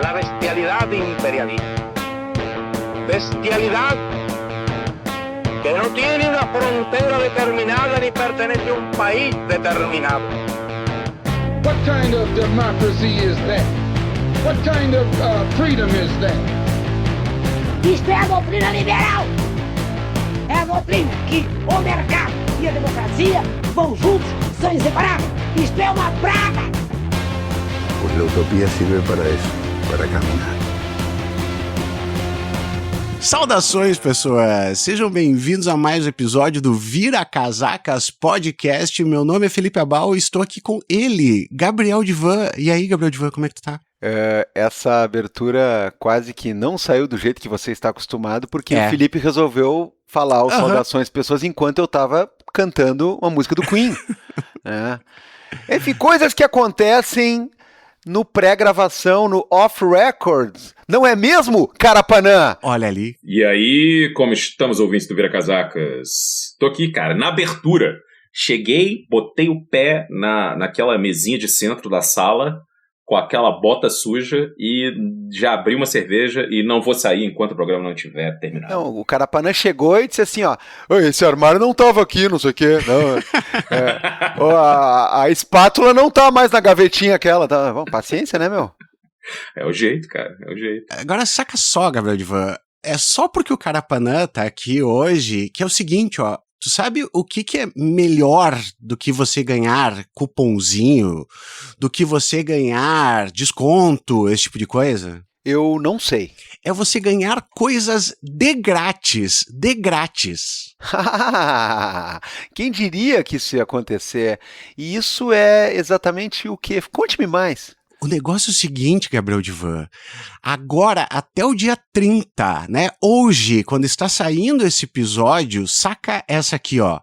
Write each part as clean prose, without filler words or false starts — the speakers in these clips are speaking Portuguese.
la bestialidad imperialista. Bestialidad que no tiene una frontera determinada ni pertenece a un país determinado. What kind of democracy is that? What kind of freedom is that? Isto é a doutrina liberal. É a doutrina que o mercado e a democracia vão juntos, são inseparáveis. Isto é uma praga. Pues la utopía sirve para eso, para caminar. Saudações, pessoas! Sejam bem-vindos a mais um episódio do Vira Casacas Podcast. Meu nome é Felipe Abal e estou aqui com ele, Gabriel Divan. E aí, Gabriel Divan, como é que tu tá? Essa abertura quase que não saiu do jeito que você está acostumado, porque o Felipe resolveu falar os saudações pessoas enquanto eu estava cantando uma música do Queen. Enfim, coisas que acontecem no pré-gravação, no off-records. Não é mesmo, Carapanã? Olha ali. E aí, como estamos ouvintes do Vira Casacas? Tô aqui, cara, na abertura. Cheguei, botei o pé naquela mesinha de centro da sala, com aquela bota suja, e já abri uma cerveja e não vou sair enquanto o programa não estiver terminado. Não, o Carapanã chegou e disse assim, ó, esse armário não tava aqui, não sei o quê. Não, a espátula não tá mais na gavetinha aquela. Tá, bom, paciência, né, meu? É o jeito, cara, é o jeito. Agora saca só, Gabriel Divan, é só porque o Carapanã tá aqui hoje, que é o seguinte, ó, tu sabe o que é melhor do que você ganhar cupomzinho, do que você ganhar desconto, esse tipo de coisa? Eu não sei. É você ganhar coisas de grátis, de grátis. Quem diria que isso ia acontecer? E isso é exatamente o quê? Conte-me mais. O negócio é o seguinte, Gabriel Divan, agora até o dia 30, né, hoje, quando está saindo esse episódio, saca essa aqui, ó,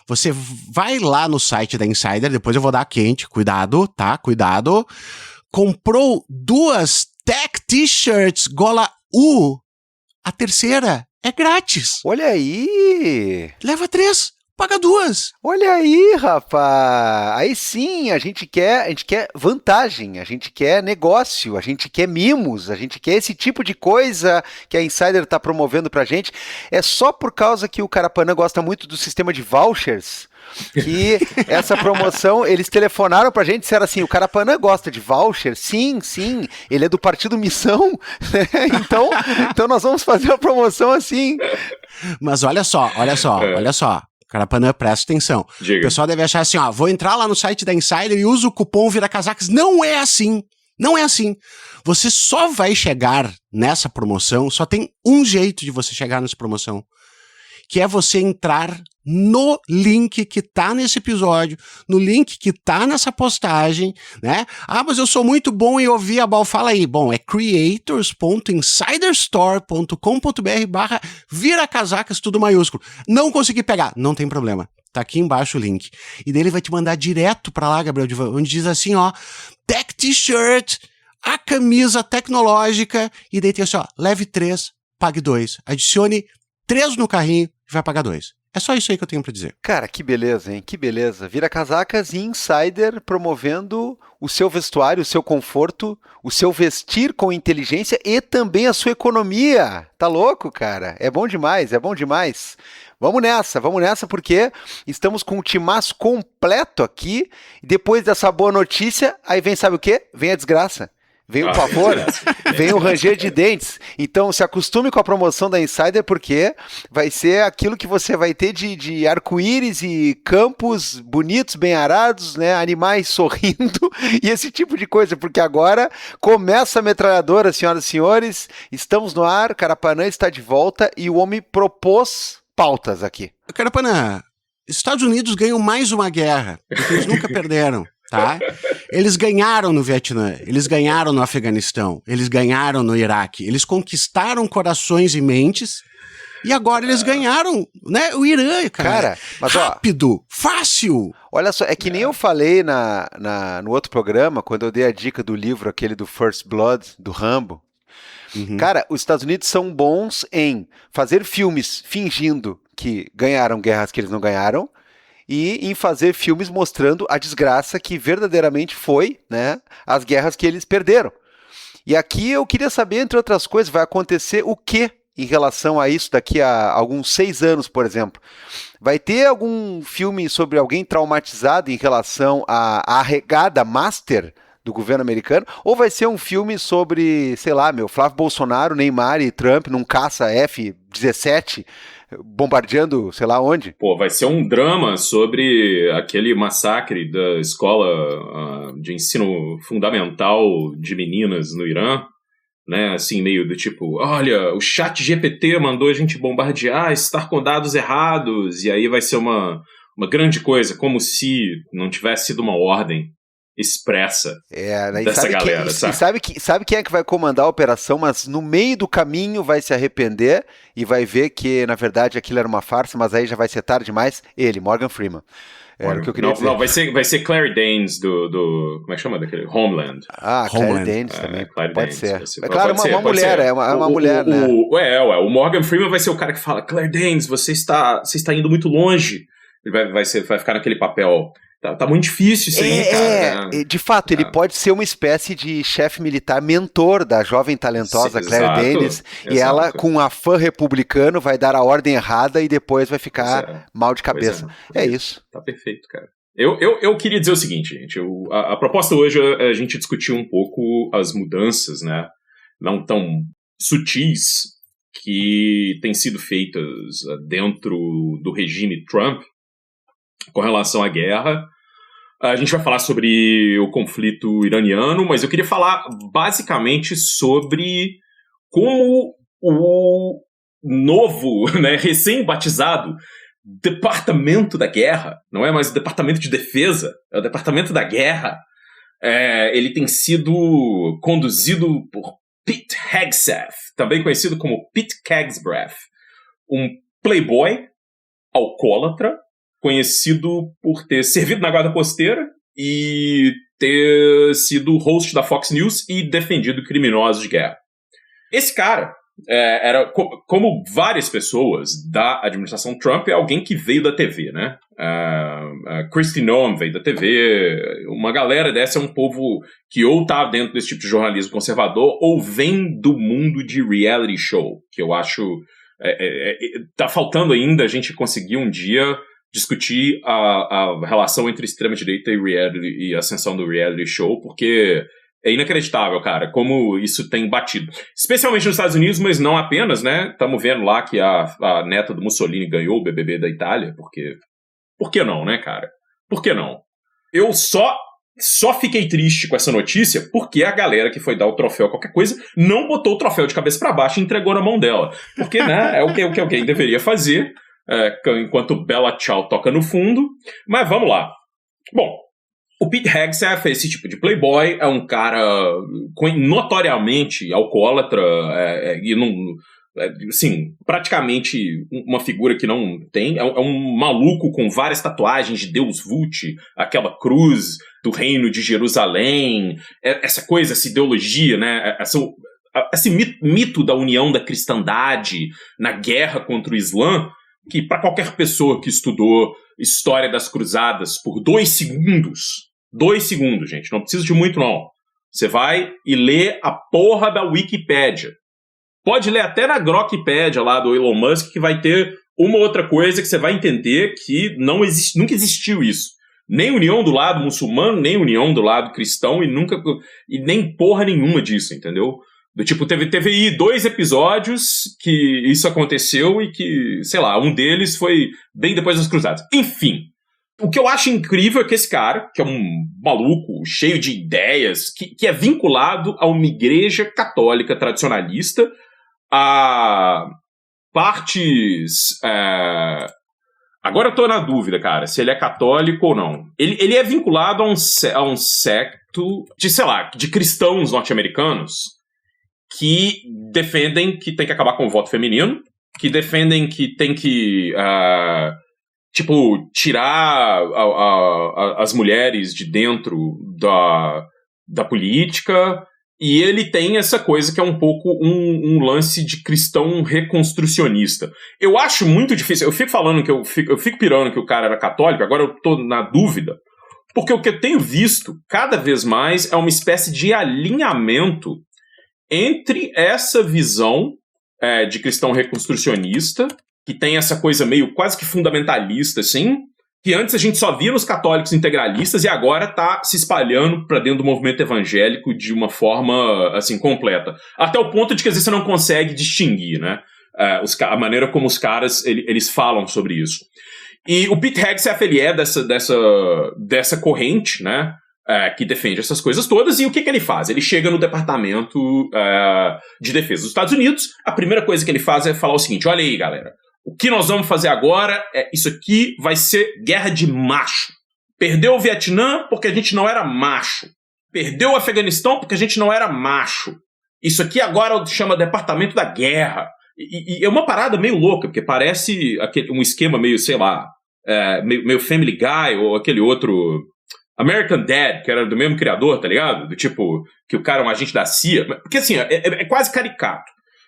você vai lá no site da Insider, depois eu vou dar quente, cuidado, tá, cuidado, comprou 2 Tech T-shirts gola U, a terceira é grátis. Olha aí! Leva 3. Paga 2. Olha aí, rapaz. Aí sim, a gente quer vantagem, a gente quer negócio, a gente quer mimos, a gente quer esse tipo de coisa que a Insider está promovendo pra gente. É só por causa que o Carapanã gosta muito do sistema de vouchers que essa promoção, eles telefonaram pra gente e disseram assim, o Carapanã gosta de voucher? Sim, ele é do Partido Missão, né? Então nós vamos fazer a promoção assim. Mas olha só. Carapanã, presta atenção. Diga. O pessoal deve achar assim, ó, vou entrar lá no site da Insider e uso o cupom ViraCasacas. Não é assim. Não é assim. Você só vai chegar nessa promoção, só tem um jeito de você chegar nessa promoção, que é você entrar no link que tá nesse episódio, no link que tá nessa postagem, né? Ah, mas eu sou muito bom em ouvir a Bal. Fala aí. Bom, é creators.insiderstore.com.br/viracasacas, tudo maiúsculo. Não consegui pegar, não tem problema. Tá aqui embaixo o link. E daí ele vai te mandar direto pra lá, Gabriel Divan, onde diz assim, ó, Tech T-shirt, a camisa tecnológica, e daí tem assim, ó, leve 3, pague 2. Adicione 3 no carrinho e vai pagar 2. É só isso aí que eu tenho pra dizer. Cara, que beleza, hein? Que beleza. Vira Casacas e Insider promovendo o seu vestuário, o seu conforto, o seu vestir com inteligência e também a sua economia. Tá louco, cara? É bom demais, é bom demais. Vamos nessa, porque estamos com um timaço completo aqui. E depois dessa boa notícia, aí vem, sabe o quê? Vem a desgraça. Vem o pavor, vem o ranger de dentes. Então se acostume com a promoção da Insider, porque vai ser aquilo que você vai ter de arco-íris e campos bonitos, bem arados, né? Animais sorrindo e esse tipo de coisa, porque agora começa a metralhadora, senhoras e senhores. Estamos no ar, Carapanã está de volta e o homem propôs pautas aqui. Carapanã, Estados Unidos ganham mais uma guerra, porque eles nunca perderam. Tá? Eles ganharam no Vietnã, eles ganharam no Afeganistão, eles ganharam no Iraque, eles conquistaram corações e mentes e agora eles ganharam, né, o Irã, cara. Mas, rápido, fácil. Olha só, é que nem eu falei no outro programa, quando eu dei a dica do livro, aquele do First Blood, do Rambo. Cara, os Estados Unidos são bons em fazer filmes fingindo que ganharam guerras que eles não ganharam, e em fazer filmes mostrando a desgraça que verdadeiramente foi, né, as guerras que eles perderam. E aqui eu queria saber, entre outras coisas, vai acontecer o quê em relação a isso daqui a alguns 6 anos, por exemplo? Vai ter algum filme sobre alguém traumatizado em relação à arregada master do governo americano? Ou vai ser um filme sobre, sei lá, Flávio Bolsonaro, Neymar e Trump num caça F-17 bombardeando, sei lá onde? Pô, vai ser um drama sobre aquele massacre da escola de ensino fundamental de meninas no Irã, né, assim, meio do tipo, olha, o ChatGPT mandou a gente bombardear, estar com dados errados, e aí vai ser uma grande coisa, como se não tivesse sido uma ordem expressa dessa galera. Sabe quem é que vai comandar a operação, mas no meio do caminho vai se arrepender e vai ver que, na verdade, aquilo era uma farsa, mas aí já vai ser tarde demais? Ele, Morgan Freeman. Era o que eu queria dizer. Não, vai ser Claire Danes do como é que chama daquele? Homeland. Claire Danes também. Claire pode Danes, ser. É claro, uma mulher, é uma mulher, né? O Morgan Freeman vai ser o cara que fala, Claire Danes, você está indo muito longe. Ele vai ficar naquele papel. Tá muito difícil isso aí, cara. De fato, ele pode ser uma espécie de chefe militar mentor da jovem talentosa Claire Danes, e ela, com um afã republicano, vai dar a ordem errada e depois vai ficar mal de cabeça. É isso. Tá perfeito, cara. Eu queria dizer o seguinte, gente. A proposta hoje é a gente discutir um pouco as mudanças, né, não tão sutis, que têm sido feitas dentro do regime Trump com relação à guerra. A gente vai falar sobre o conflito iraniano, mas eu queria falar basicamente sobre como o novo, né, recém-batizado Departamento da Guerra, não é mais o Departamento de Defesa, é o Departamento da Guerra, ele tem sido conduzido por Pete Hegseth, também conhecido como Pete Kagsbreth, um playboy alcoólatra, conhecido por ter servido na guarda costeira e ter sido host da Fox News e defendido criminosos de guerra. Esse cara era, como várias pessoas da administração Trump, é alguém que veio da TV, né? Kristi Noem veio da TV, uma galera dessa é um povo que ou tá dentro desse tipo de jornalismo conservador ou vem do mundo de reality show, que eu acho tá faltando ainda a gente conseguir um dia discutir a relação entre extrema-direita e a ascensão do reality show, porque é inacreditável, cara, como isso tem batido. Especialmente nos Estados Unidos, mas não apenas, né? Estamos vendo lá que a neta do Mussolini ganhou o BBB da Itália, porque... Por que não, né, cara? Por que não? Eu só fiquei triste com essa notícia porque a galera que foi dar o troféu qualquer coisa não botou o troféu de cabeça para baixo e entregou na mão dela. Porque, né, é o que alguém deveria fazer, enquanto Bella Ciao toca no fundo. Mas vamos lá. Bom, o Pete Hegseth, esse tipo de playboy, é um cara notoriamente alcoólatra e não... assim, praticamente uma figura que não tem, é um maluco com várias tatuagens de Deus Vult, aquela cruz do reino de Jerusalém, essa coisa, essa ideologia, né, esse mito da união da cristandade na guerra contra o Islã, que para qualquer pessoa que estudou história das cruzadas por 2 segundos, gente, não precisa de muito não, você vai e lê a porra da Wikipédia. Pode ler até na Grokpedia lá do Elon Musk, que vai ter uma outra coisa que você vai entender que nunca existiu isso. Nem união do lado muçulmano, nem união do lado cristão, e nem porra nenhuma disso, entendeu? Do tipo, teve aí 2 episódios que isso aconteceu e que, sei lá, um deles foi bem depois das cruzadas. Enfim, o que eu acho incrível é que esse cara, que é um maluco cheio de ideias, que é vinculado a uma igreja católica tradicionalista, a partes... Agora eu tô na dúvida, cara, se ele é católico ou não. Ele é vinculado a um secto de, sei lá, de cristãos norte-americanos que defendem que tem que acabar com o voto feminino, que defendem que tem que, tirar as mulheres de dentro da política. E ele tem essa coisa que é um pouco um lance de cristão reconstrucionista. Eu acho muito difícil. Eu fico falando que eu fico pirando que o cara era católico, agora eu tô na dúvida. Porque o que eu tenho visto cada vez mais é uma espécie de alinhamento entre essa visão de cristão reconstrucionista, que tem essa coisa meio quase que fundamentalista, assim, que antes a gente só via nos católicos integralistas e agora está se espalhando para dentro do movimento evangélico de uma forma, assim, completa. Até o ponto de que às vezes você não consegue distinguir, né? A maneira como os caras, eles falam sobre isso. E o Pete Hegseth, ele é dessa corrente, né? Que defende essas coisas todas, e o que ele faz? Ele chega no Departamento de Defesa dos Estados Unidos, a primeira coisa que ele faz é falar o seguinte: olha aí, galera, o que nós vamos fazer agora isso aqui vai ser guerra de macho. Perdeu o Vietnã porque a gente não era macho. Perdeu o Afeganistão porque a gente não era macho. Isso aqui agora chama Departamento da Guerra. E é uma parada meio louca, porque parece um esquema meio, sei lá, meio Family Guy, ou aquele outro American Dad, que era do mesmo criador, tá ligado? Do tipo, que o cara é um agente da CIA. Porque assim, é quase caricato.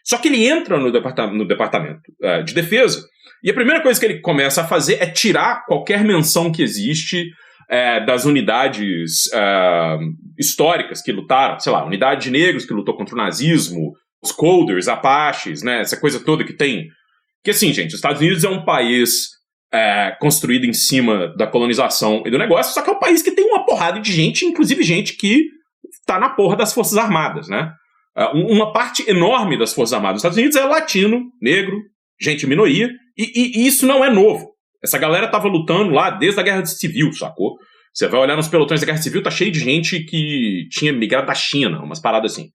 Só que ele entra no departamento de defesa, e a primeira coisa que ele começa a fazer é tirar qualquer menção que existe das unidades históricas que lutaram, sei lá, unidade de negros que lutou contra o nazismo, os Colders, Apaches, né, essa coisa toda que tem. Que assim, gente, os Estados Unidos é um país construído em cima da colonização e do negócio, só que é um país que tem uma porrada de gente, inclusive gente que tá na porra das Forças Armadas, né? Uma parte enorme das Forças Armadas dos Estados Unidos é latino, negro, gente minoria, e isso não é novo. Essa galera tava lutando lá desde a Guerra Civil, sacou? Você vai olhar nos pelotões da Guerra Civil, tá cheio de gente que tinha migrado da China, umas paradas assim.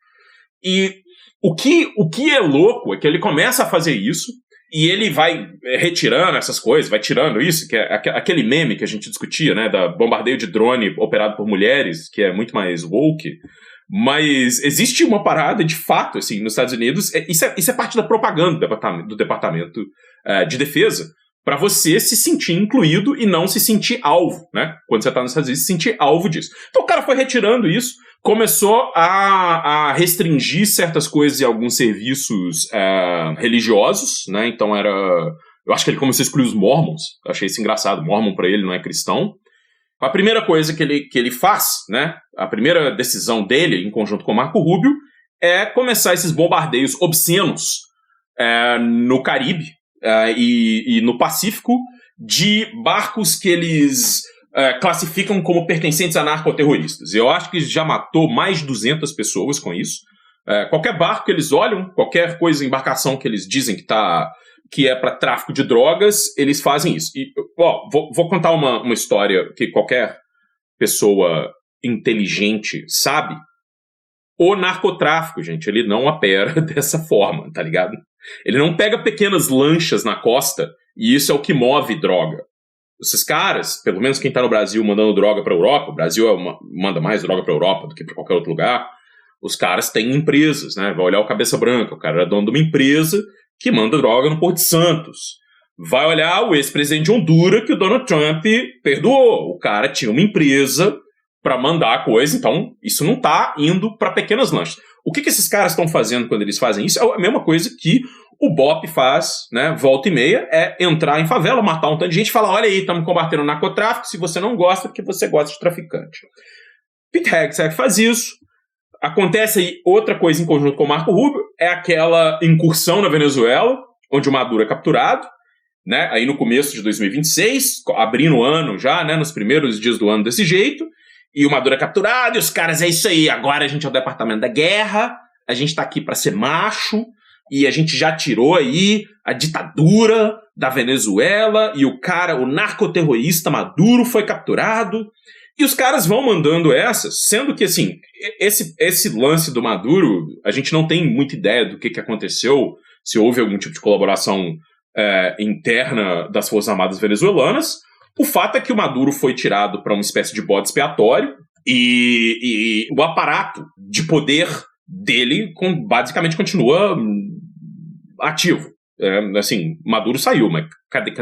E o que é louco é que ele começa a fazer isso, e ele vai retirando essas coisas, vai tirando isso, que é aquele meme que a gente discutia, né, da bombardeio de drone operado por mulheres, que é muito mais woke. Mas existe uma parada, de fato, assim, nos Estados Unidos, isso é parte da propaganda do Departamento de Defesa, para você se sentir incluído e não se sentir alvo, né? Quando você está nos Estados Unidos, se sentir alvo disso. Então o cara foi retirando isso, começou a restringir certas coisas e alguns serviços religiosos, né? Então eu acho que ele começou a excluir os mormons, eu achei isso engraçado, mormon para ele não é cristão. A primeira coisa que ele faz, né, a primeira decisão dele, em conjunto com o Marco Rubio, é começar esses bombardeios obscenos no Caribe e no Pacífico de barcos que eles classificam como pertencentes a narcoterroristas. Eu acho que já matou mais de 200 pessoas com isso. Qualquer barco que eles olham, qualquer coisa, embarcação que eles dizem que é para tráfico de drogas, eles fazem isso. E, vou contar uma história que qualquer pessoa inteligente sabe. O narcotráfico, gente, ele não opera dessa forma, tá ligado? Ele não pega pequenas lanchas na costa e isso é o que move droga. Esses caras, pelo menos quem tá no Brasil mandando droga pra Europa, o Brasil manda mais droga pra Europa do que pra qualquer outro lugar, os caras têm empresas, né? Vai olhar o Cabeça Branca, o cara é dono de uma empresa que manda droga no Porto de Santos. Vai olhar o ex-presidente de Honduras, que o Donald Trump perdoou. O cara tinha uma empresa para mandar coisa, então isso não tá indo para pequenas lanchas. O que esses caras estão fazendo quando eles fazem isso? É a mesma coisa que o BOP faz, né, volta e meia, é entrar em favela, matar um tanto de gente e falar, olha aí, estamos combatendo o narcotráfico, se você não gosta, porque você gosta de traficante. Pete Hegseth faz isso. Acontece aí outra coisa em conjunto com o Marco Rubio, é aquela incursão na Venezuela, onde o Maduro é capturado, né, aí no começo de 2026, abrindo o ano já, né, nos primeiros dias do ano desse jeito, e o Maduro é capturado, e os caras, é isso aí, agora a gente é o Departamento da Guerra, a gente tá aqui pra ser macho, e a gente já tirou aí a ditadura da Venezuela, e o narcoterrorista Maduro foi capturado, e os caras vão mandando essas, sendo que, assim, esse lance do Maduro, a gente não tem muita ideia do que aconteceu, se houve algum tipo de colaboração interna das Forças Armadas venezuelanas. O fato é que o Maduro foi tirado para uma espécie de bode expiatório e o aparato de poder dele basicamente continua ativo. Assim, Maduro saiu, mas cadê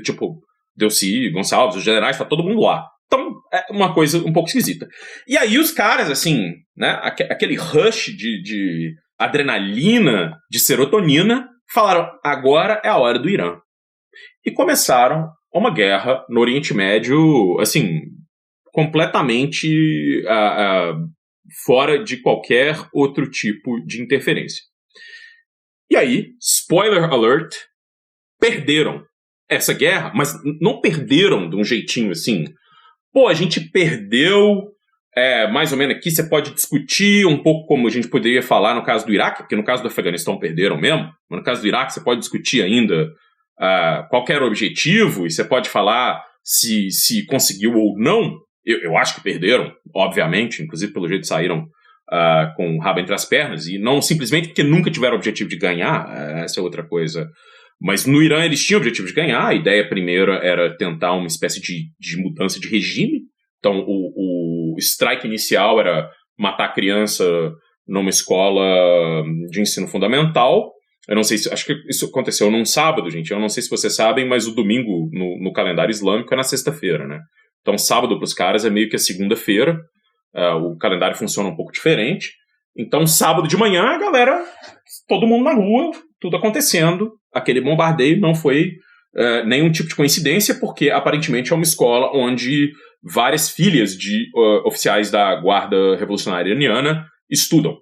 tipo, Delcy, Gonçalves, os generais, tá todo mundo lá. Então, é uma coisa um pouco esquisita. E aí os caras, assim, né, aquele rush de adrenalina, de serotonina, falaram, agora é a hora do Irã. E começaram uma guerra no Oriente Médio, assim, completamente fora de qualquer outro tipo de interferência. E aí, spoiler alert, perderam essa guerra, mas não perderam de um jeitinho assim. Pô, a gente perdeu, mais ou menos aqui, você pode discutir um pouco como a gente poderia falar no caso do Iraque, porque no caso do Afeganistão perderam mesmo, mas no caso do Iraque você pode discutir ainda qual era o objetivo, e você pode falar se conseguiu ou não. Eu acho que perderam, obviamente, inclusive pelo jeito saíram com o rabo entre as pernas, e não simplesmente porque nunca tiveram o objetivo de ganhar, essa é outra coisa. Mas no Irã eles tinham o objetivo de ganhar, a ideia primeira era tentar uma espécie de mudança de regime. Então o strike inicial era matar a criança numa escola de ensino fundamental. Eu não sei acho que isso aconteceu num sábado, gente, eu não sei se vocês sabem, mas o domingo no calendário islâmico é na sexta-feira, né? Então sábado para os caras é meio que a segunda-feira. O calendário funciona um pouco diferente. Então, sábado de manhã, a galera, todo mundo na rua, tudo acontecendo. Aquele bombardeio não foi nenhum tipo de coincidência, porque aparentemente é uma escola onde várias filhas de oficiais da Guarda Revolucionária Iraniana estudam.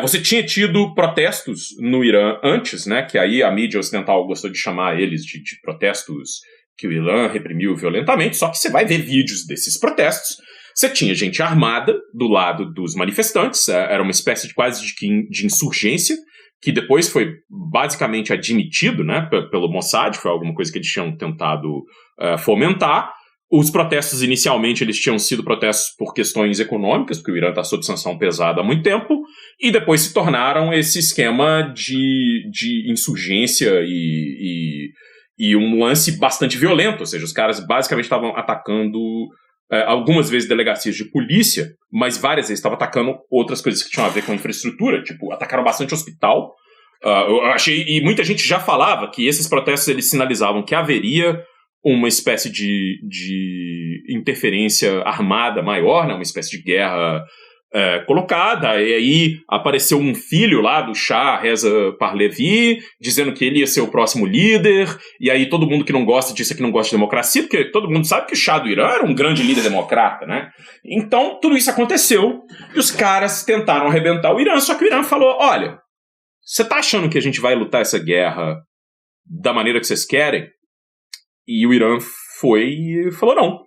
Você tinha tido protestos no Irã antes, né? Que aí a mídia ocidental gostou de chamar eles de protestos que o Irã reprimiu violentamente, só que você vai ver vídeos desses protestos. Você tinha gente armada do lado dos manifestantes, era uma espécie de quase de insurgência, que depois foi basicamente admitido, né, pelo Mossad, foi alguma coisa que eles tinham tentado fomentar. Os protestos inicialmente eles tinham sido protestos por questões econômicas, porque o Irã está sob sanção pesada há muito tempo, e depois se tornaram esse esquema de insurgência e um lance bastante violento, ou seja, os caras basicamente estavam atacando algumas vezes delegacias de polícia, mas várias vezes estavam atacando outras coisas que tinham a ver com a infraestrutura, tipo, atacaram bastante hospital. Eu achei, e muita gente já falava que esses protestos eles sinalizavam que haveria uma espécie de interferência armada maior, né, uma espécie de guerra colocada, e aí apareceu um filho lá do Shah, Reza Pahlavi, dizendo que ele ia ser o próximo líder, e aí todo mundo que não gosta disso é que não gosta de democracia, porque todo mundo sabe que o Shah do Irã era um grande líder democrata, né? Então, tudo isso aconteceu, e os caras tentaram arrebentar o Irã, só que o Irã falou, olha, você tá achando que a gente vai lutar essa guerra da maneira que vocês querem? E o Irã foi e falou, não.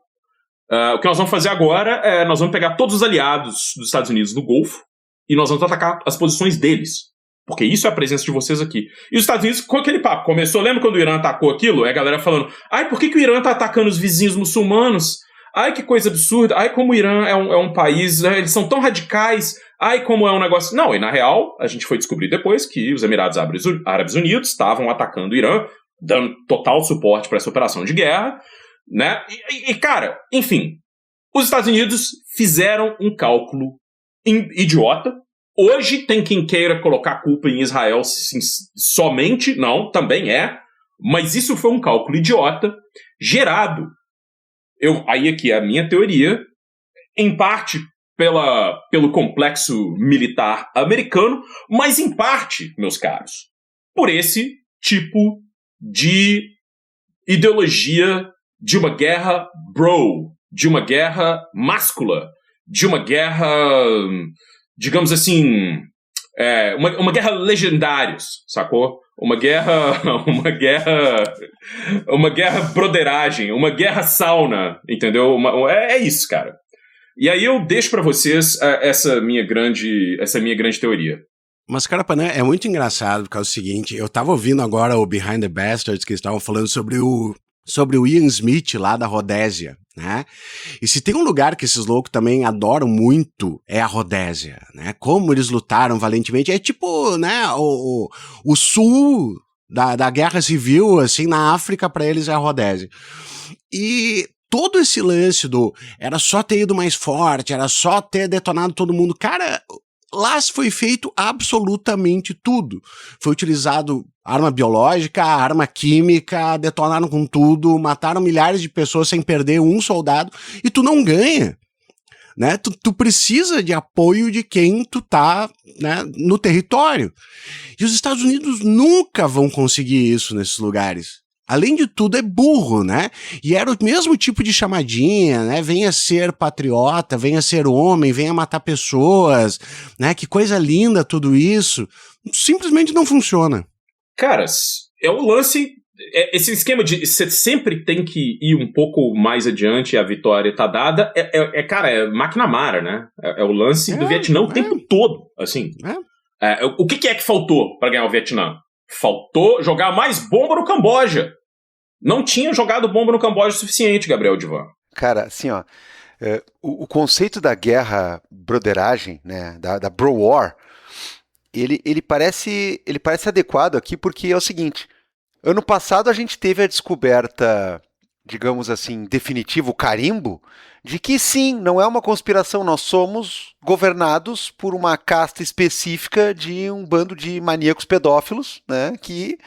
O que nós vamos fazer agora é nós vamos pegar todos os aliados dos Estados Unidos no Golfo e nós vamos atacar as posições deles. Porque isso é a presença de vocês aqui. E os Estados Unidos, com aquele papo, começou, lembra quando o Irã atacou aquilo? É a galera falando, ai, por que o Irã tá atacando os vizinhos muçulmanos? Ai, que coisa absurda. Ai, como o Irã é um país, eles são tão radicais. Ai, como é um negócio... Não, e na real, a gente foi descobrir depois que os Emirados Árabes Unidos estavam atacando o Irã, dando total suporte para essa operação de guerra, né? E, cara, enfim, os Estados Unidos fizeram um cálculo idiota. Hoje tem quem queira colocar a culpa em Israel somente, não, também mas isso foi um cálculo idiota, gerado, aí aqui é a minha teoria, em parte pelo complexo militar americano, mas em parte, meus caros, por esse tipo de ideologia de uma guerra de uma guerra máscula, de uma guerra, digamos assim, uma guerra legendários, sacou? Uma guerra broderagem, uma guerra sauna, entendeu? É isso, cara. E aí eu deixo pra vocês essa minha grande teoria. Mas, Carapanã, é muito engraçado, porque é o seguinte, eu tava ouvindo agora o Behind the Bastards, que eles estavam falando sobre o Ian Smith lá da Rodésia, né? E se tem um lugar que esses loucos também adoram muito, é a Rodésia, né? Como eles lutaram valentemente, é tipo, né, o sul da guerra civil, assim, na África, pra eles é a Rodésia. E todo esse lance era só ter ido mais forte, era só ter detonado todo mundo, cara... Lá foi feito absolutamente tudo. Foi utilizado arma biológica, arma química, detonaram com tudo, mataram milhares de pessoas sem perder um soldado, e tu não ganha, né? Tu precisa de apoio de quem tu tá, né, no território. E os Estados Unidos nunca vão conseguir isso nesses lugares. além de tudo, é burro, né? E era o mesmo tipo de chamadinha, né? Venha ser patriota, venha ser homem, venha matar pessoas, né? Que coisa linda tudo isso. Simplesmente não funciona. Caras, é o lance... Esse esquema de você sempre tem que ir um pouco mais adiante e a vitória tá dada, cara, é McNamara, né? É o lance do Vietnã o tempo todo, assim. O que é que faltou para ganhar o Vietnã? Faltou jogar mais bomba no Camboja. Não tinha jogado bomba no Camboja o suficiente, Gabriel Divan. Cara, assim, ó, o conceito da guerra broderagem, né, da bro war, ele parece adequado aqui porque é o seguinte, ano passado a gente teve a descoberta, digamos assim, definitiva, o carimbo, de que sim, não é uma conspiração, nós somos governados por uma casta específica de um bando de maníacos pedófilos, né, que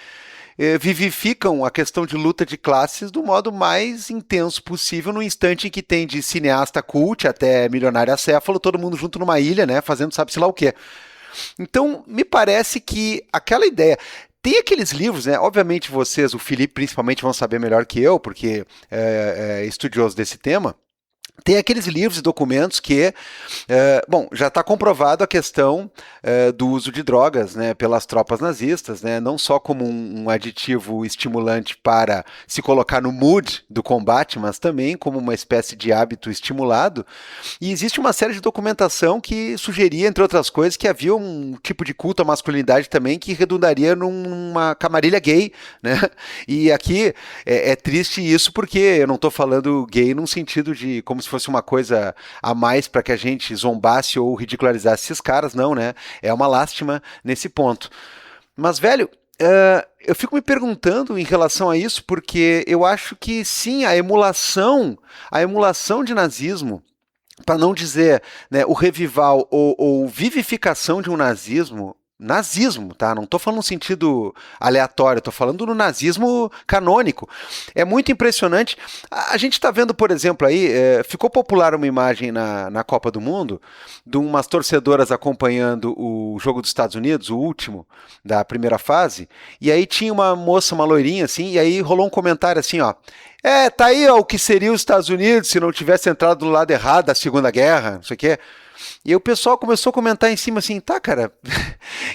vivificam a questão de luta de classes do modo mais intenso possível, no instante em que tem de cineasta cult até milionário acéfalo, todo mundo junto numa ilha, né, fazendo sabe-se lá o quê. Então, me parece que aquela ideia... Tem aqueles livros, né? Obviamente vocês, o Felipe principalmente, vão saber melhor que eu, porque é estudioso desse tema. Tem aqueles livros e documentos que, já está comprovado a questão do uso de drogas, né, pelas tropas nazistas, né, não só como um aditivo estimulante para se colocar no mood do combate, mas também como uma espécie de hábito estimulado. E existe uma série de documentação que sugeria, entre outras coisas, que havia um tipo de culto à masculinidade também que redundaria numa camarilha gay, né? E aqui é triste isso porque eu não estou falando gay num sentido de como se fosse uma coisa a mais para que a gente zombasse ou ridicularizasse esses caras, não, né? É uma lástima nesse ponto. Mas, velho, eu fico me perguntando em relação a isso, porque eu acho que sim, a emulação de nazismo, para não dizer, né, o revival ou vivificação de um nazismo, tá? Não estou falando no sentido aleatório, estou falando no nazismo canônico. É muito impressionante. A gente está vendo, por exemplo, aí, ficou popular uma imagem na Copa do Mundo de umas torcedoras acompanhando o jogo dos Estados Unidos, o último da primeira fase, e aí tinha uma moça, uma loirinha, assim, e aí rolou um comentário assim, ó, tá aí ó, o que seria os Estados Unidos se não tivesse entrado do lado errado da Segunda Guerra, não sei o quê. E aí o pessoal começou a comentar em cima assim, tá, cara,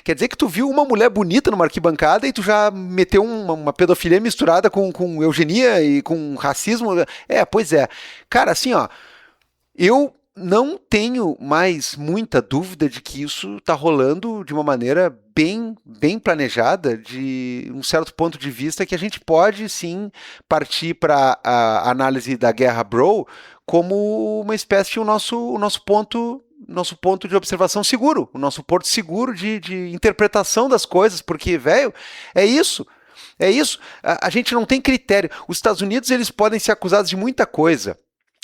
quer dizer que tu viu uma mulher bonita numa arquibancada e tu já meteu uma pedofilia misturada com eugenia e com racismo? Pois é. Cara, assim, ó, eu não tenho mais muita dúvida de que isso tá rolando de uma maneira bem planejada, de um certo ponto de vista que a gente pode, sim, partir para a análise da guerra bro como uma espécie de o nosso ponto de observação seguro, o nosso porto seguro de interpretação das coisas, porque, velho, é isso. A gente não tem critério. Os Estados Unidos, eles podem ser acusados de muita coisa,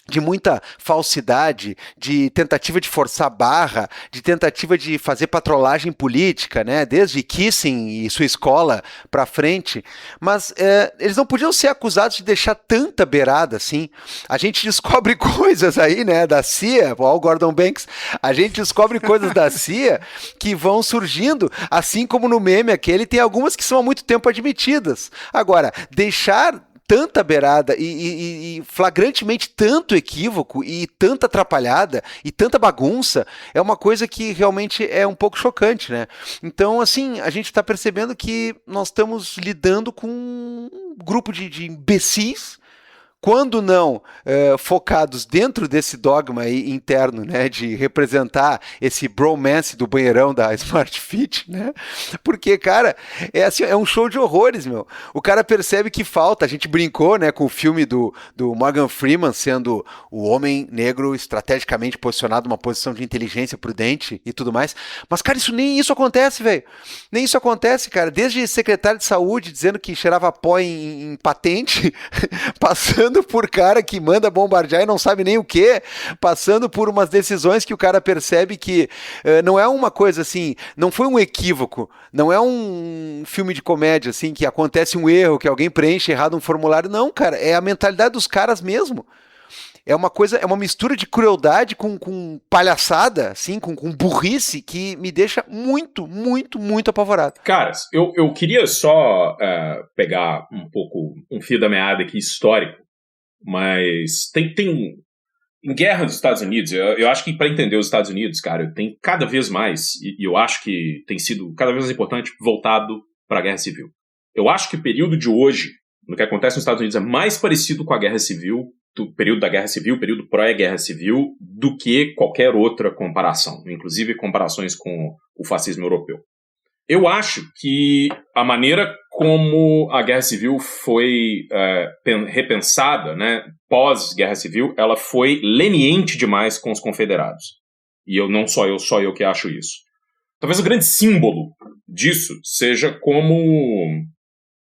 de muita falsidade, de tentativa de forçar barra, de tentativa de fazer patrolagem política, né? Desde Kissinger e sua escola para frente, mas eles não podiam ser acusados de deixar tanta beirada assim. A gente descobre coisas aí, né, da CIA, o Gordon Banks, a gente descobre coisas da CIA que vão surgindo, assim como no meme aquele, tem algumas que são há muito tempo admitidas. Agora, deixar tanta beirada e flagrantemente tanto equívoco e tanta atrapalhada e tanta bagunça é uma coisa que realmente é um pouco chocante, né? Então, assim, a gente está percebendo que nós estamos lidando com um grupo de imbecis, quando não focados dentro desse dogma aí interno, né, de representar esse bromance do banheirão da Smart Fit, né, porque, cara, assim, é um show de horrores, meu. O cara percebe que falta, a gente brincou, né, com o filme do Morgan Freeman sendo o homem negro estrategicamente posicionado numa posição de inteligência prudente e tudo mais, mas, cara, nem isso acontece, velho. Nem isso acontece, cara. Desde secretário de saúde dizendo que cheirava pó em patente, passando por cara que manda bombardear e não sabe nem o que, passando por umas decisões que o cara percebe que não é uma coisa assim, não foi um equívoco, não é um filme de comédia assim, que acontece um erro, que alguém preenche errado um formulário, não, cara, é a mentalidade dos caras mesmo. é uma mistura de crueldade com palhaçada, assim, com burrice, que me deixa muito, muito, muito apavorado. Caras, eu queria só pegar um fio da meada aqui histórico, mas tem em guerra dos Estados Unidos, eu acho que para entender os Estados Unidos, cara, tem cada vez mais, e eu acho que tem sido cada vez mais importante, voltado para a guerra civil. Eu acho que o período de hoje, no que acontece nos Estados Unidos, é mais parecido com a guerra civil, do período da guerra civil, período pré-guerra civil, do que qualquer outra comparação, inclusive comparações com o fascismo europeu. Eu acho que a maneira como a guerra civil foi repensada, né, pós-guerra civil, ela foi leniente demais com os confederados. E só eu que acho isso. Talvez o grande símbolo disso seja como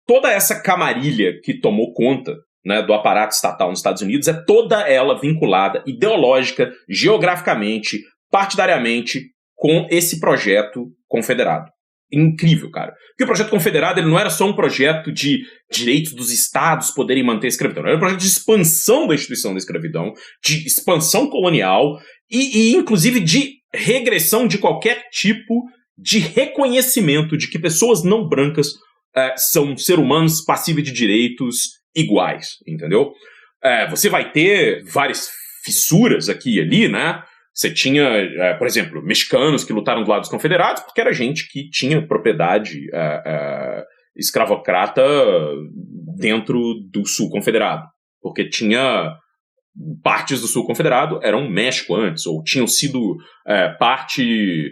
toda essa camarilha que tomou conta, né, do aparato estatal nos Estados Unidos é toda ela vinculada ideológica, geograficamente, partidariamente com esse projeto confederado. Incrível, cara. Porque o projeto confederado ele não era só um projeto de direitos dos estados poderem manter a escravidão. Era um projeto de expansão da instituição da escravidão, de expansão colonial e inclusive, de regressão de qualquer tipo de reconhecimento de que pessoas não brancas são seres humanos passíveis de direitos iguais, entendeu? Você vai ter várias fissuras aqui e ali, né? Você tinha, por exemplo, mexicanos que lutaram do lado dos confederados porque era gente que tinha propriedade escravocrata dentro do sul confederado. Porque tinha partes do sul confederado eram México antes, ou tinham sido parte,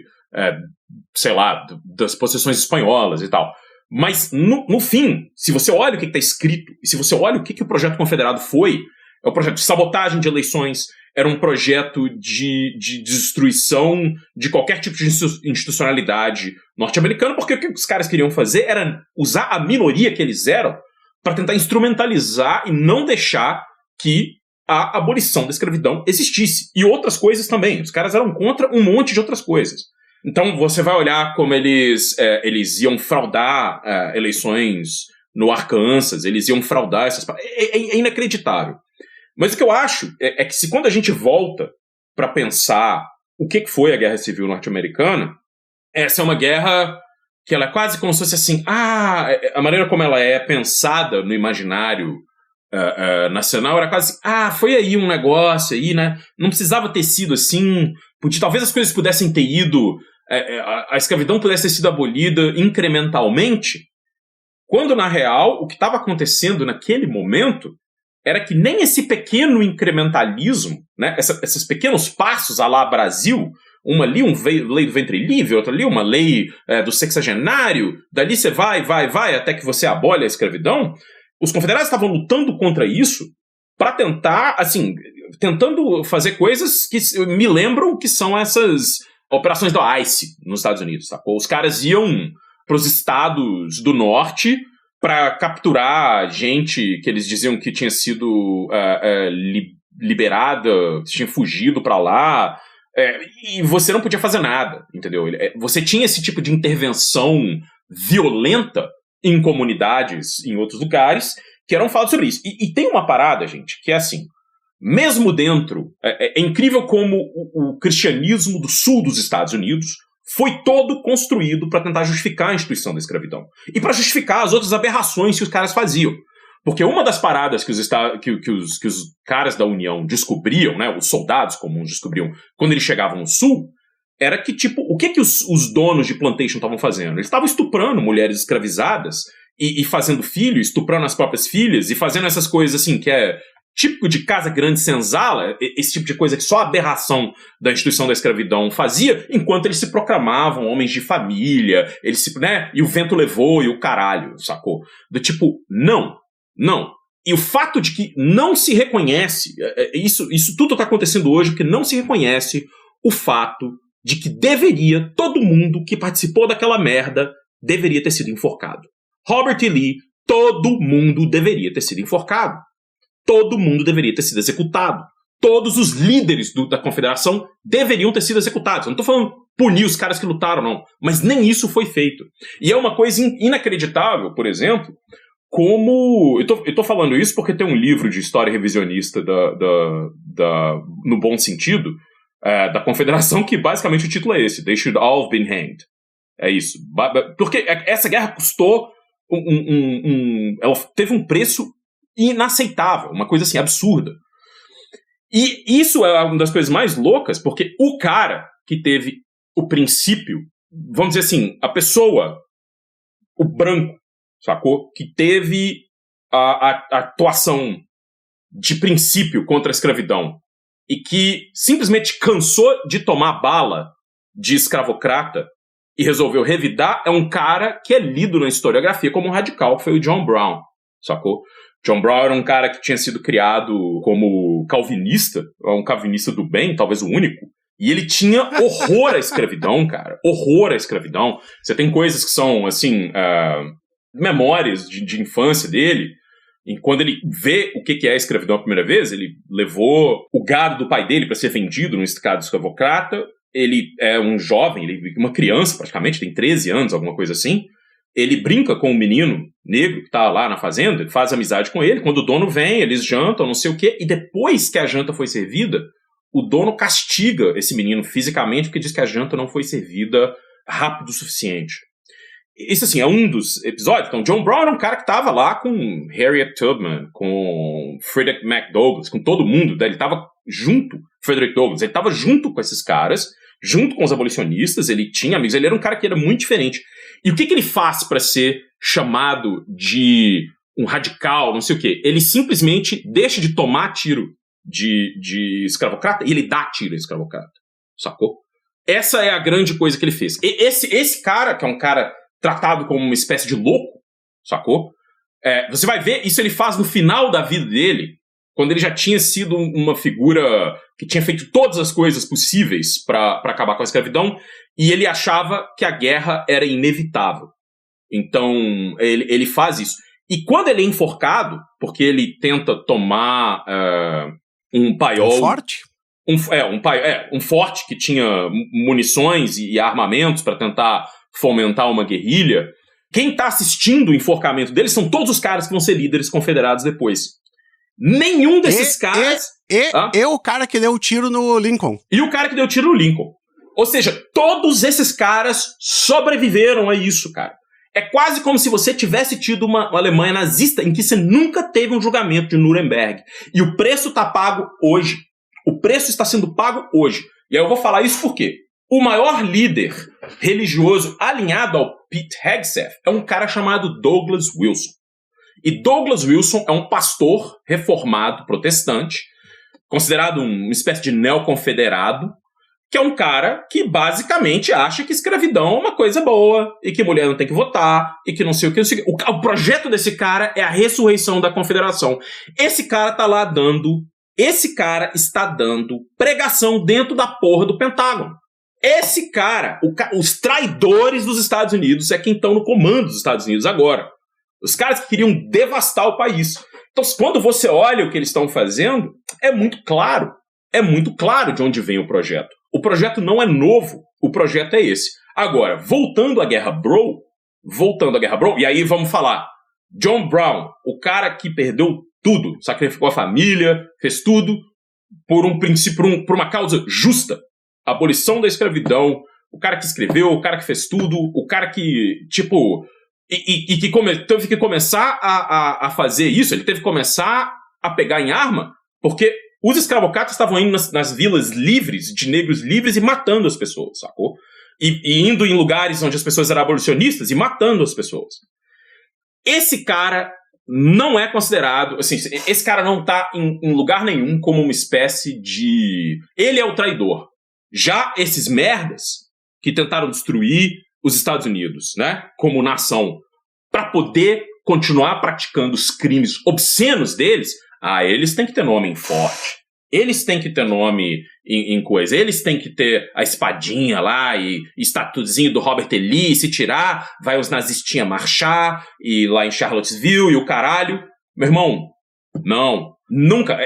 sei lá, das possessões espanholas e tal. Mas, no fim, se você olha o que está escrito, e se você olha o que o projeto confederado foi, é um projeto de sabotagem de eleições, era um projeto de destruição de qualquer tipo de institucionalidade norte-americana, porque o que os caras queriam fazer era usar a minoria que eles eram para tentar instrumentalizar e não deixar que a abolição da escravidão existisse. E outras coisas também. Os caras eram contra um monte de outras coisas. Então você vai olhar como eles iam fraudar eleições no Arkansas, eles iam fraudar essas... É inacreditável. Mas o que eu acho é que quando a gente volta para pensar o que foi a Guerra Civil Norte-Americana, essa é uma guerra que ela é quase como se fosse assim, a maneira como ela é pensada no imaginário nacional era quase, foi aí um negócio aí, né? Não precisava ter sido assim, talvez as coisas pudessem ter ido, a escravidão pudesse ter sido abolida incrementalmente, quando na real o que estava acontecendo naquele momento era que nem esse pequeno incrementalismo, né, esses pequenos passos à lá Brasil, uma ali, lei do ventre livre, outra ali, uma lei do sexagenário, dali você vai, até que você abole a escravidão, os confederados estavam lutando contra isso para tentar, assim, tentando fazer coisas que me lembram que são essas operações do ICE nos Estados Unidos, tá? Os caras iam para os estados do norte para capturar gente que eles diziam que tinha sido liberada, tinha fugido para lá, e você não podia fazer nada, entendeu? Você tinha esse tipo de intervenção violenta em comunidades, em outros lugares, que eram falados sobre isso. E tem uma parada, gente, que é assim, mesmo dentro, é incrível como o cristianismo do sul dos Estados Unidos foi todo construído para tentar justificar a instituição da escravidão. E para justificar as outras aberrações que os caras faziam. Porque uma das paradas que os caras da União descobriam, né, os soldados comuns descobriam quando eles chegavam no sul, era que, tipo, o que os donos de plantation estavam fazendo? Eles estavam estuprando mulheres escravizadas e fazendo filhos, estuprando as próprias filhas e fazendo essas coisas assim que é típico de casa grande senzala, esse tipo de coisa que só a aberração da instituição da escravidão fazia, enquanto eles se proclamavam homens de família, né, e o vento levou e o caralho, sacou? Do tipo, não. E o fato de que não se reconhece, isso tudo está acontecendo hoje, porque não se reconhece o fato de que todo mundo que participou daquela merda deveria ter sido enforcado. Robert E. Lee, todo mundo deveria ter sido enforcado. Todo mundo deveria ter sido executado. Todos os líderes da confederação deveriam ter sido executados. Eu não estou falando punir os caras que lutaram, não. Mas nem isso foi feito. E é uma coisa inacreditável, por exemplo, como... Eu tô falando isso porque tem um livro de história revisionista no bom sentido, da Confederação, que basicamente o título é esse: They Should All Have Been Hanged. É isso. Porque essa guerra custou ela teve um preço inaceitável, uma coisa assim, absurda. E isso é uma das coisas mais loucas, porque o cara que teve o princípio, vamos dizer assim, a pessoa, o branco, sacou? Que teve a atuação de princípio contra a escravidão e que simplesmente cansou de tomar bala de escravocrata e resolveu revidar, é um cara que é lido na historiografia como um radical, que foi o John Brown, sacou? John Brown era um cara que tinha sido criado como calvinista, um calvinista do bem, talvez o único, e ele tinha horror à escravidão, cara, horror à escravidão. Você tem coisas que são, assim, memórias de infância dele, e quando ele vê o que é a escravidão a primeira vez, ele levou o gado do pai dele para ser vendido no esticado escravocrata. Ele é um jovem, uma criança praticamente, tem 13 anos, alguma coisa assim. Ele brinca com um menino negro que está lá na fazenda, ele faz amizade com ele. Quando o dono vem, eles jantam, não sei o quê, e depois que a janta foi servida, o dono castiga esse menino fisicamente porque diz que a janta não foi servida rápido o suficiente. Isso, assim, é um dos episódios. Então, John Brown era um cara que estava lá com Harriet Tubman, com Frederick McDouglass, com todo mundo. Ele estava junto, Frederick Douglass, ele estava junto com esses caras, junto com os abolicionistas, ele tinha amigos, ele era um cara que era muito diferente. E o que ele faz para ser chamado de um radical, não sei o quê? Ele simplesmente deixa de tomar tiro de escravocrata e ele dá tiro a escravocrata, sacou? Essa é a grande coisa que ele fez. Esse cara, que é um cara tratado como uma espécie de louco, sacou? Você vai ver, isso ele faz no final da vida dele, quando ele já tinha sido uma figura que tinha feito todas as coisas possíveis para acabar com a escravidão, e ele achava que a guerra era inevitável. Então, ele faz isso. E quando ele é enforcado, porque ele tenta tomar um paiol... Um forte? Um forte que tinha munições e armamentos para tentar fomentar uma guerrilha. Quem está assistindo o enforcamento dele são todos os caras que vão ser líderes confederados depois. Nenhum desses caras... E o cara que deu o tiro no Lincoln. E o cara que deu o tiro no Lincoln. Ou seja, todos esses caras sobreviveram a isso, cara. É quase como se você tivesse tido uma Alemanha nazista em que você nunca teve um julgamento de Nuremberg. E o preço está pago hoje. O preço está sendo pago hoje. E aí eu vou falar isso por quê? O maior líder religioso alinhado ao Pete Hegseth é um cara chamado Douglas Wilson. E Douglas Wilson é um pastor reformado protestante, considerado uma espécie de neoconfederado, que é um cara que basicamente acha que escravidão é uma coisa boa, e que mulher não tem que votar, e que não sei o que. O projeto desse cara é a ressurreição da confederação. Esse cara está dando pregação dentro da porra do Pentágono. Esse cara, os traidores dos Estados Unidos é quem estão no comando dos Estados Unidos agora. Os caras que queriam devastar o país. Então, quando você olha o que eles estão fazendo, é muito claro de onde vem o projeto. O projeto não é novo, o projeto é esse. Agora, voltando à Guerra Bro, e aí vamos falar, John Brown, o cara que perdeu tudo, sacrificou a família, fez tudo por um princípio, por uma causa justa. A abolição da escravidão, o cara que escreveu, o cara que fez tudo, o cara que, tipo... E que teve que começar a fazer isso, ele teve que começar a pegar em arma, porque os escravocratas estavam indo nas vilas livres, de negros livres, e matando as pessoas, sacou? E indo em lugares onde as pessoas eram abolicionistas e matando as pessoas. Esse cara não é considerado, assim, esse cara não está em lugar nenhum como uma espécie de... Ele é o traidor. Já esses merdas que tentaram destruir os Estados Unidos, né, como nação, para poder continuar praticando os crimes obscenos deles, eles têm que ter nome em forte, eles têm que ter nome em coisa, eles têm que ter a espadinha lá e estatuzinho do Robert E. Lee, se tirar, vai os nazistinhas marchar, e lá em Charlottesville, e o caralho. Meu irmão, não, nunca.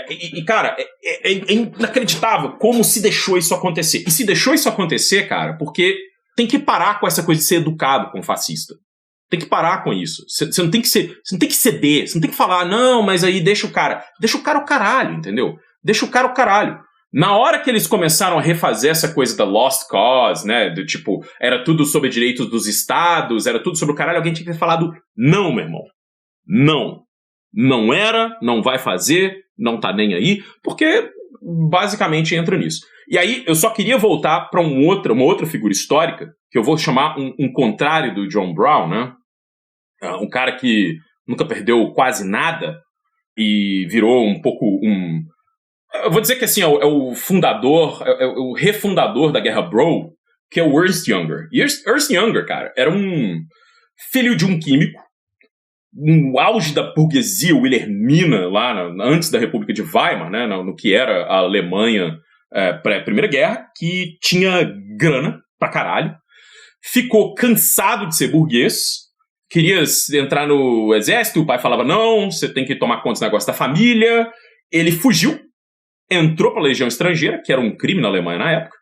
Cara, é inacreditável como se deixou isso acontecer. E se deixou isso acontecer, cara, porque... tem que parar com essa coisa de ser educado com fascista. Tem que parar com isso. Você não tem que ceder, você não tem que falar, não, mas aí deixa o cara o caralho, entendeu? Deixa o cara o caralho. Na hora que eles começaram a refazer essa coisa da Lost Cause, né, do tipo, era tudo sobre direitos dos estados, era tudo sobre o caralho, alguém tinha que ter falado, não, meu irmão, não era, não vai fazer, não tá nem aí, porque basicamente entra nisso. E aí eu só queria voltar para uma outra figura histórica, que eu vou chamar um contrário do John Brown, né, um cara que nunca perdeu quase nada e virou um pouco eu vou dizer que assim, é o fundador, é o refundador da Guerra Bro, que é o Ernst Jünger. E Ernst Jünger, cara, era um filho de um químico, no auge da burguesia wilhelmina, lá antes da República de Weimar, né, no que era a Alemanha pré-Primeira Guerra, que tinha grana pra caralho, ficou cansado de ser burguês, queria entrar no exército, o pai falava, não, você tem que tomar conta desse negócio da família, ele fugiu, entrou para a Legião Estrangeira, que era um crime na Alemanha na época,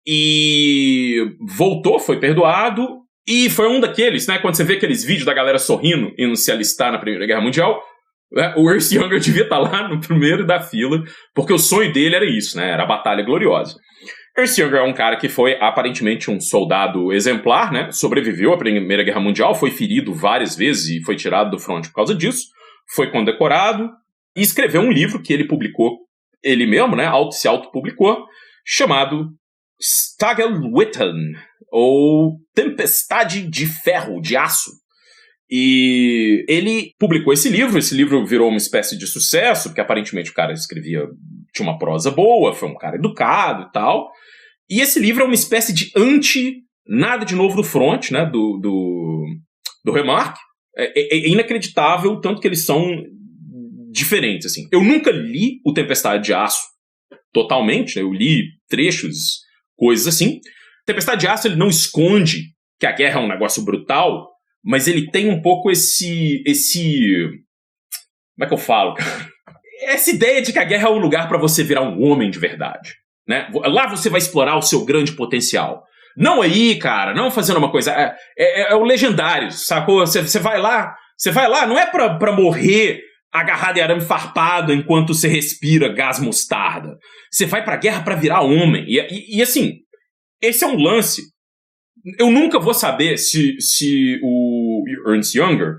e voltou, foi perdoado, e foi um daqueles, né, quando você vê aqueles vídeos da galera sorrindo indo se alistar na Primeira Guerra Mundial, né, o Ernst Jünger devia estar lá no primeiro da fila, porque o sonho dele era isso, né, era a Batalha Gloriosa. Ernst Jünger é um cara que foi aparentemente um soldado exemplar, né, sobreviveu à Primeira Guerra Mundial, foi ferido várias vezes e foi tirado do fronte por causa disso, foi condecorado, e escreveu um livro que ele publicou ele mesmo, né, se autopublicou, chamado Stagelwitten, ou Tempestade de Ferro, de Aço. E ele publicou esse livro virou uma espécie de sucesso, porque aparentemente o cara tinha uma prosa boa, foi um cara educado e tal. E esse livro é uma espécie de nada de novo do front, né, do Remarque. É inacreditável o tanto que eles são diferentes, assim. Eu nunca li o Tempestade de Aço totalmente, né? Eu li trechos, coisas assim. Tempestade de Aço, ele não esconde que a guerra é um negócio brutal, mas ele tem um pouco esse como é que eu falo, cara? Essa ideia de que a guerra é um lugar para você virar um homem de verdade, né? Lá você vai explorar o seu grande potencial. Não aí, cara, não fazendo uma coisa... É o legendário, sacou? Você vai lá, não é pra morrer agarrado em arame farpado enquanto você respira gás mostarda. Você vai pra guerra pra virar homem. E assim, esse é um lance. Eu nunca vou saber se o Ernst Jünger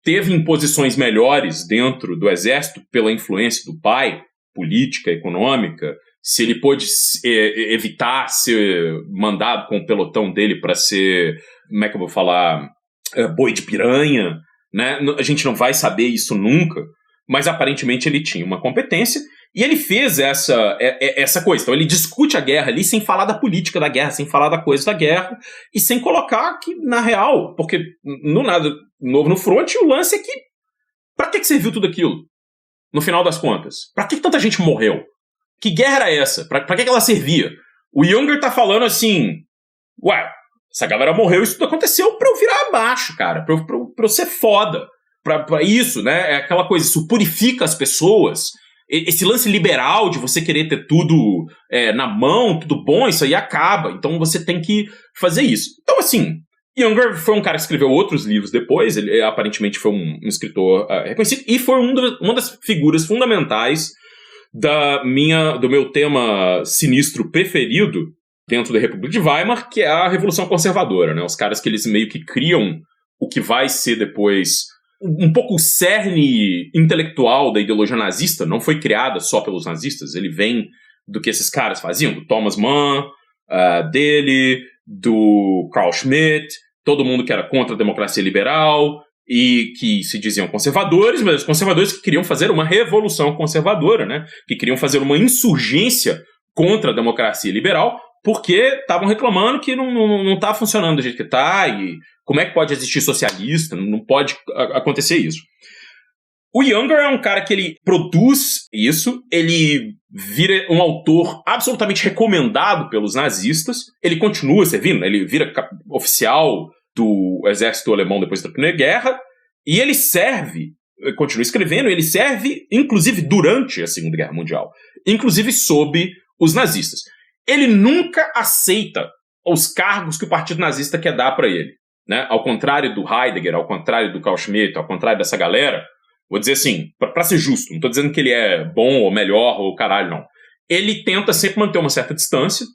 teve imposições melhores dentro do exército pela influência do pai, política, econômica, se ele pôde evitar ser mandado com o pelotão dele para ser, como é que eu vou falar, boi de piranha, né? A gente não vai saber isso nunca, mas aparentemente ele tinha uma competência e ele fez essa coisa. Então ele discute a guerra ali sem falar da política da guerra, sem falar da coisa da guerra e sem colocar que, na real, porque no nada novo no front, o lance é que pra que serviu tudo aquilo? No final das contas, pra que tanta gente morreu? Que guerra era essa? Pra que ela servia? O Jünger tá falando assim, ué, essa galera morreu, isso tudo aconteceu pra eu virar abaixo, cara, pra eu ser foda, pra isso, né, é aquela coisa, isso purifica as pessoas, esse lance liberal de você querer ter tudo na mão, tudo bom, isso aí acaba, então você tem que fazer isso. Então assim, Jünger foi um cara que escreveu outros livros depois, ele aparentemente foi um escritor reconhecido, e foi uma das figuras fundamentais do meu tema sinistro preferido dentro da República de Weimar, que é a Revolução Conservadora, né? Os caras que eles meio que criam o que vai ser depois um pouco o cerne intelectual da ideologia nazista, não foi criada só pelos nazistas, ele vem do que esses caras faziam, do Thomas Mann, dele, do Carl Schmitt, todo mundo que era contra a democracia liberal e que se diziam conservadores, mas os conservadores que queriam fazer uma revolução conservadora, né? Que queriam fazer uma insurgência contra a democracia liberal, porque estavam reclamando que não tá funcionando do jeito que tá, e como é que pode existir socialista, não pode acontecer isso. O Jünger é um cara que ele produz isso, ele vira um autor absolutamente recomendado pelos nazistas, ele continua servindo, ele vira oficial do exército alemão depois da Primeira Guerra, e ele continua escrevendo, ele serve inclusive durante a Segunda Guerra Mundial, inclusive sob os nazistas. Ele nunca aceita os cargos que o partido nazista quer dar para ele. né? Ao contrário do Heidegger, ao contrário do Carl Schmitt, ao contrário dessa galera, vou dizer assim, pra ser justo, não tô dizendo que ele é bom ou melhor ou caralho, não. Ele tenta sempre manter uma certa distância,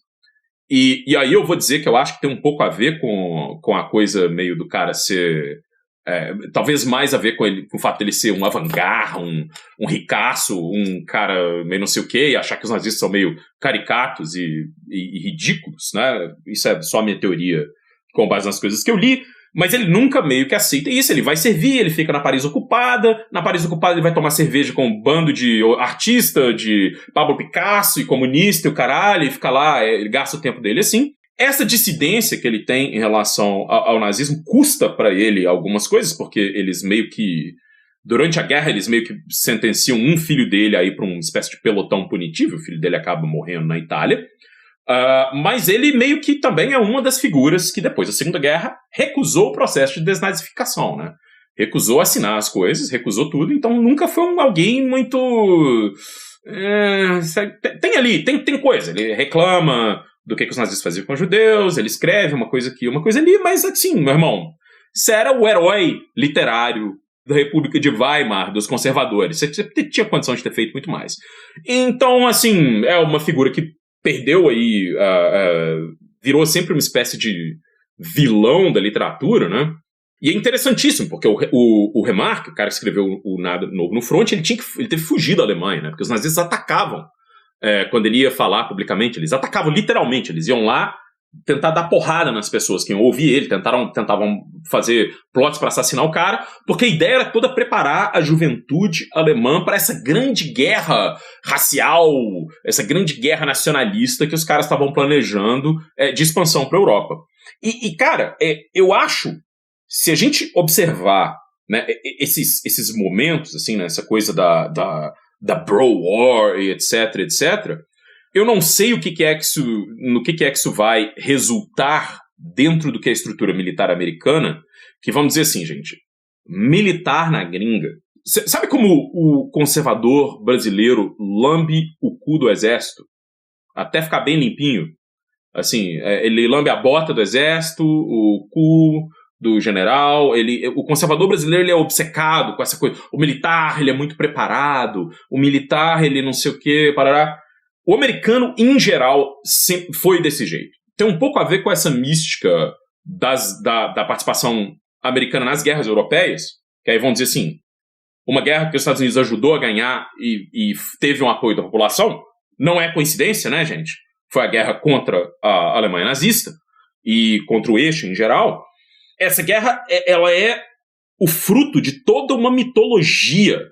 e aí eu vou dizer que eu acho que tem um pouco a ver com a coisa meio do cara ser... talvez mais a ver com o fato dele ser um avant-garde, um ricaço, um cara meio não sei o quê, e achar que os nazistas são meio caricatos e ridículos, né? Isso é só a minha teoria com base nas coisas que eu li. Mas ele nunca meio que aceita isso, ele vai servir, ele fica na Paris Ocupada ele vai tomar cerveja com um bando de artista, de Pablo Picasso e comunista e o caralho, e fica lá, ele gasta o tempo dele assim. Essa dissidência que ele tem em relação ao nazismo custa para ele algumas coisas, porque eles meio que, durante a guerra, eles meio que sentenciam um filho dele aí para uma espécie de pelotão punitivo, o filho dele acaba morrendo na Itália. Mas ele meio que também é uma das figuras que depois da Segunda Guerra recusou o processo de desnazificação, né? Recusou assinar as coisas, recusou tudo, então nunca foi alguém muito... tem coisa, ele reclama do que os nazistas faziam com os judeus, ele escreve uma coisa aqui, uma coisa ali, mas assim, meu irmão, você era o herói literário da República de Weimar, dos conservadores, você tinha condição de ter feito muito mais. Então, assim, é uma figura que perdeu aí, virou sempre uma espécie de vilão da literatura, né? E é interessantíssimo, porque o Remarque, o cara que escreveu o Nada Novo no Front, ele teve que fugir da Alemanha, né? Porque os nazistas atacavam, quando ele ia falar publicamente, eles atacavam literalmente, eles iam lá tentar dar porrada nas pessoas que iam ouvir ele, tentavam fazer plots para assassinar o cara, porque a ideia era toda preparar a juventude alemã para essa grande guerra racial, essa grande guerra nacionalista que os caras estavam planejando de expansão para a Europa. E cara, eu acho, se a gente observar, né, esses momentos, assim, né, essa coisa da bro war e etc, eu não sei no que é que isso vai resultar dentro do que é a estrutura militar americana, que vamos dizer assim, gente, militar na gringa. Sabe como o conservador brasileiro lambe o cu do exército? Até ficar bem limpinho. Assim, ele lambe a bota do exército, o cu do general, o conservador brasileiro ele é obcecado com essa coisa. O militar, ele é muito preparado, o militar, ele não sei o quê, parará. O americano, em geral, sempre foi desse jeito. Tem um pouco a ver com essa mística da participação americana nas guerras europeias, que aí vão dizer assim, uma guerra que os Estados Unidos ajudou a ganhar e teve um apoio da população, não é coincidência, né, gente? Foi a guerra contra a Alemanha nazista e contra o eixo em geral. Essa guerra, ela é o fruto de toda uma mitologia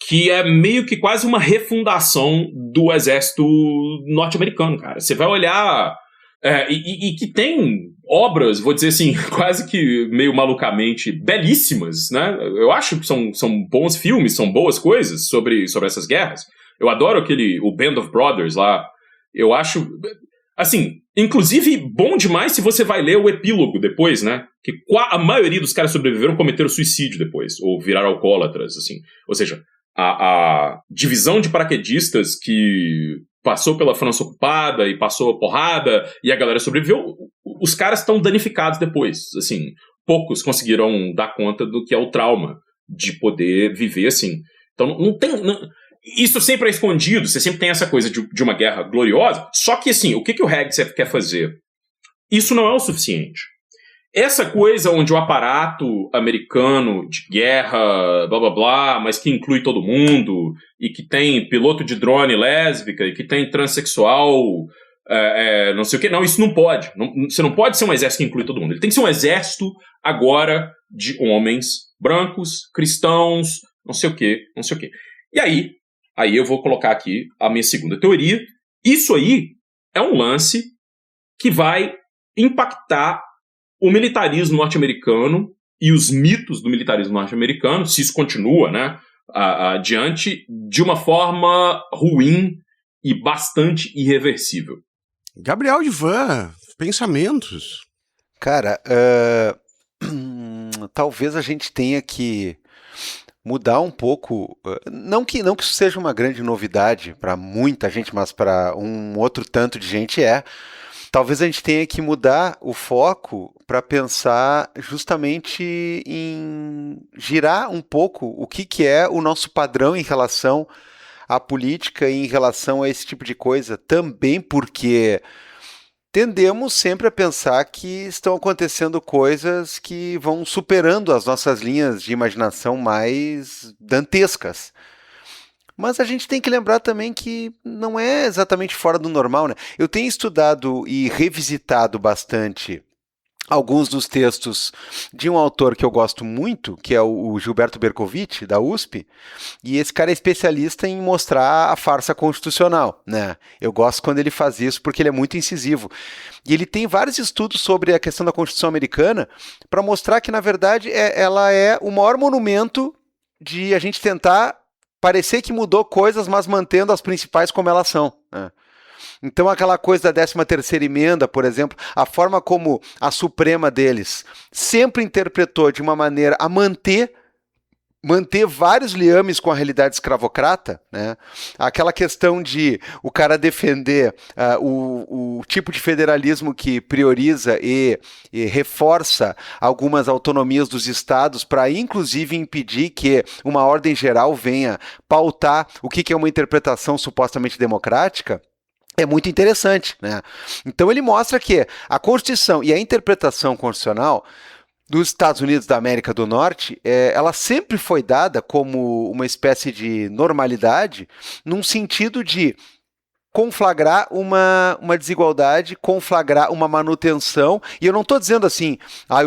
que é meio que quase uma refundação do exército norte-americano, cara. Você vai olhar... e que tem obras, vou dizer assim, quase que meio malucamente belíssimas, né? Eu acho que são bons filmes, são boas coisas sobre essas guerras. Eu adoro o Band of Brothers lá. Eu acho... Assim, inclusive, bom demais se você vai ler o epílogo depois, né? Que a maioria dos caras sobreviveram cometeram suicídio depois, ou viraram alcoólatras, assim. Ou seja, a divisão de paraquedistas que passou pela França ocupada e passou a porrada e a galera sobreviveu, os caras estão danificados depois. Assim, poucos conseguiram dar conta do que é o trauma de poder viver assim. Então, isso sempre é escondido, você sempre tem essa coisa de uma guerra gloriosa, só que assim, o que o Hegseth quer fazer? Isso não é o suficiente. Essa coisa onde o aparato americano de guerra, blá blá blá, mas que inclui todo mundo, e que tem piloto de drone lésbica, e que tem transexual, não sei o que, não, isso não pode. Você não pode ser um exército que inclui todo mundo. Ele tem que ser um exército agora de homens brancos, cristãos, não sei o que, não sei o que. E aí eu vou colocar aqui a minha segunda teoria. Isso aí é um lance que vai impactar o militarismo norte-americano e os mitos do militarismo norte-americano, se isso continua, né, adiante, de uma forma ruim e bastante irreversível. Gabriel Divan, pensamentos. Cara, talvez a gente tenha que mudar um pouco, não que isso seja uma grande novidade para muita gente, mas para um outro tanto de gente talvez a gente tenha que mudar o foco para pensar justamente em girar um pouco o que é o nosso padrão em relação à política e em relação a esse tipo de coisa, também porque tendemos sempre a pensar que estão acontecendo coisas que vão superando as nossas linhas de imaginação mais dantescas. Mas a gente tem que lembrar também que não é exatamente fora do normal, né? Eu tenho estudado e revisitado bastante alguns dos textos de um autor que eu gosto muito, que é o Gilberto Bercovitch, da USP, e esse cara é especialista em mostrar a farsa constitucional, né? Eu gosto quando ele faz isso porque ele é muito incisivo. E ele tem vários estudos sobre a questão da Constituição americana para mostrar que, na verdade, ela é o maior monumento de a gente tentar parecer que mudou coisas, mas mantendo as principais como elas são, né? Então aquela coisa da 13ª emenda, por exemplo, a forma como a Suprema deles sempre interpretou de uma maneira a manter vários liames com a realidade escravocrata, né? Aquela questão de o cara defender o tipo de federalismo que prioriza e reforça algumas autonomias dos estados para, inclusive, impedir que uma ordem geral venha pautar o que é uma interpretação supostamente democrática, é muito interessante, né? Então ele mostra que a Constituição e a interpretação constitucional dos Estados Unidos da América do Norte, ela sempre foi dada como uma espécie de normalidade, num sentido de conflagrar uma desigualdade, conflagrar uma manutenção, e eu não estou dizendo assim,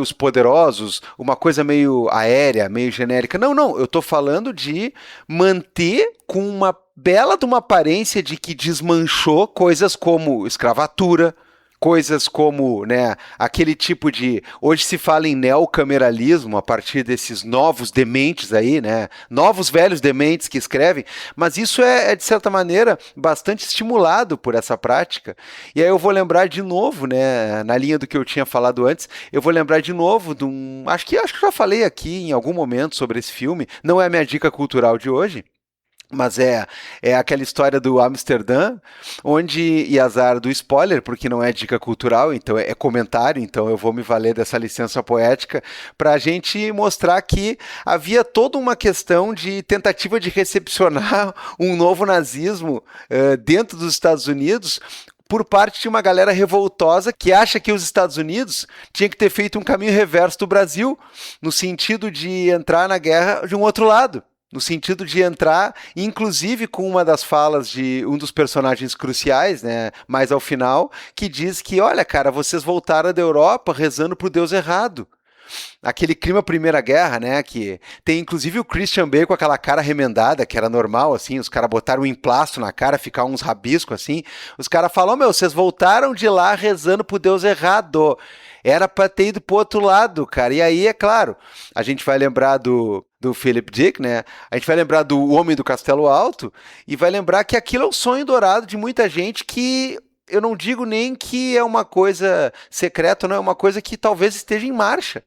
os poderosos, uma coisa meio aérea, meio genérica, não, eu estou falando de manter com uma bela de uma aparência de que desmanchou coisas como escravatura, coisas como, né, aquele tipo de... Hoje se fala em neocameralismo a partir desses novos dementes aí, né? Novos velhos dementes que escrevem, mas isso é de certa maneira, bastante estimulado por essa prática. E aí eu vou lembrar de novo, né, na linha do que eu tinha falado antes, eu vou lembrar de novo de um... Acho que já falei aqui em algum momento sobre esse filme, não é a minha dica cultural de hoje, mas é aquela história do Amsterdã, onde, e azar do spoiler, porque não é dica cultural, então é comentário, então eu vou me valer dessa licença poética para a gente mostrar que havia toda uma questão de tentativa de recepcionar um novo nazismo dentro dos Estados Unidos, por parte de uma galera revoltosa que acha que os Estados Unidos tinha que ter feito um caminho reverso do Brasil, no sentido de entrar na guerra de um outro lado. No sentido de entrar, inclusive com uma das falas de um dos personagens cruciais, né, mais ao final, que diz que, olha, cara, vocês voltaram da Europa rezando pro Deus errado. Aquele clima Primeira Guerra, né, que tem inclusive o Christian Bale com aquela cara remendada, que era normal, assim, os caras botaram um emplasto na cara, ficar uns rabiscos, assim, os caras falam, vocês voltaram de lá rezando pro Deus errado. Era pra ter ido pro outro lado, cara. E aí, é claro, a gente vai lembrar do Philip Dick, né? A gente vai lembrar do Homem do Castelo Alto e vai lembrar que aquilo é o sonho dourado de muita gente que eu não digo nem que é uma coisa secreta, não, é uma coisa que talvez esteja em marcha.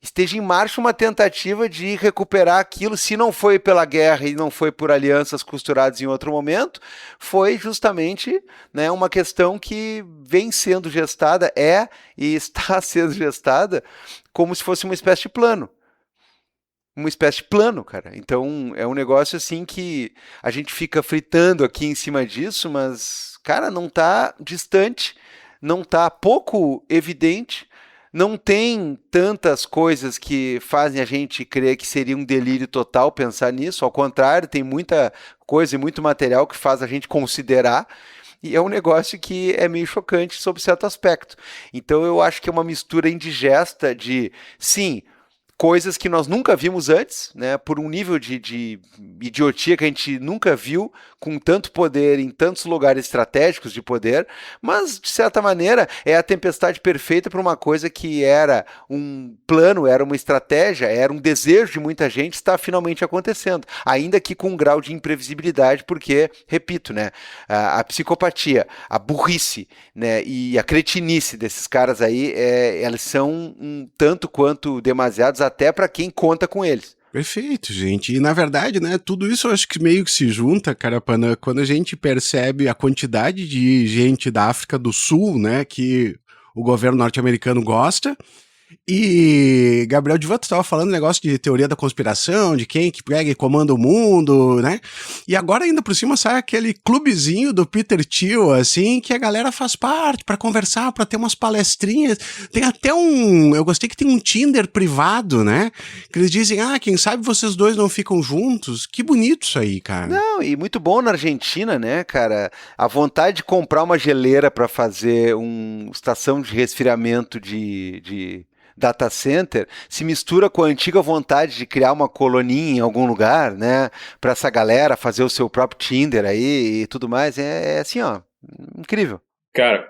Esteja em marcha uma tentativa de recuperar aquilo, se não foi pela guerra e não foi por alianças costuradas em outro momento, foi justamente, né, uma questão que vem sendo gestada, e está sendo gestada como se fosse uma espécie de plano. Uma espécie de plano, cara. Então, é um negócio assim que a gente fica fritando aqui em cima disso, mas, cara, não está distante, não está pouco evidente, não tem tantas coisas que fazem a gente crer que seria um delírio total pensar nisso, ao contrário, tem muita coisa e muito material que faz a gente considerar, e é um negócio que é meio chocante sob certo aspecto. Então eu acho que é uma mistura indigesta de, sim, coisas que nós nunca vimos antes, né, por um nível de idiotia que a gente nunca viu, com tanto poder em tantos lugares estratégicos de poder, mas, de certa maneira, é a tempestade perfeita para uma coisa que era um plano, era uma estratégia, era um desejo de muita gente, está finalmente acontecendo, ainda que com um grau de imprevisibilidade, porque, repito, né, a psicopatia, a burrice, né, e a cretinice desses caras aí, elas são um tanto quanto demasiados até para quem conta com eles. Perfeito, gente. E na verdade, né, tudo isso eu acho que meio que se junta, Carapanã, quando a gente percebe a quantidade de gente da África do Sul, né, que o governo norte-americano gosta. E Gabriel Divan, tu estava falando negócio de teoria da conspiração, de quem que pega e comanda o mundo, né? E agora ainda por cima sai aquele clubezinho do Peter Thiel, assim, que a galera faz parte para conversar, para ter umas palestrinhas. Tem até eu gostei que tem um Tinder privado, né? Que eles dizem, quem sabe vocês dois não ficam juntos. Que bonito isso aí, cara. Não, e muito bom na Argentina, né, cara? A vontade de comprar uma geleira para fazer uma estação de resfriamento de data center se mistura com a antiga vontade de criar uma coloninha em algum lugar, né? Para essa galera fazer o seu próprio Tinder aí e tudo mais. É assim, ó, incrível. Cara,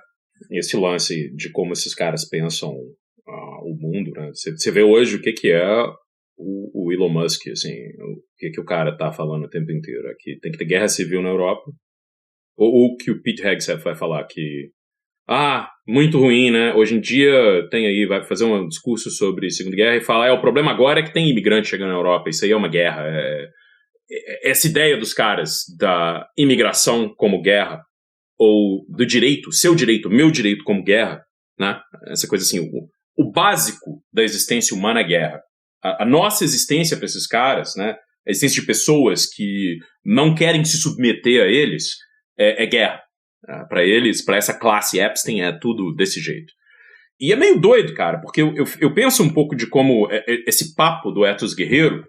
esse lance de como esses caras pensam o mundo, né? Você vê hoje o que é o Elon Musk, assim, o que o cara tá falando o tempo inteiro. Que tem que ter guerra civil na Europa. Ou que o Pete Hegseth vai falar que muito ruim, né? Hoje em dia vai fazer um discurso sobre Segunda Guerra e fala, o problema agora é que tem imigrante chegando na Europa, isso aí é uma guerra. Essa ideia dos caras da imigração como guerra, ou do direito, seu direito, meu direito como guerra, né? Essa coisa assim, o básico da existência humana é guerra. A nossa existência para esses caras, né? A existência de pessoas que não querem se submeter a eles é guerra. Para eles, para essa classe Epstein, é tudo desse jeito. E é meio doido, cara, porque eu penso um pouco de como esse papo do ethos guerreiro,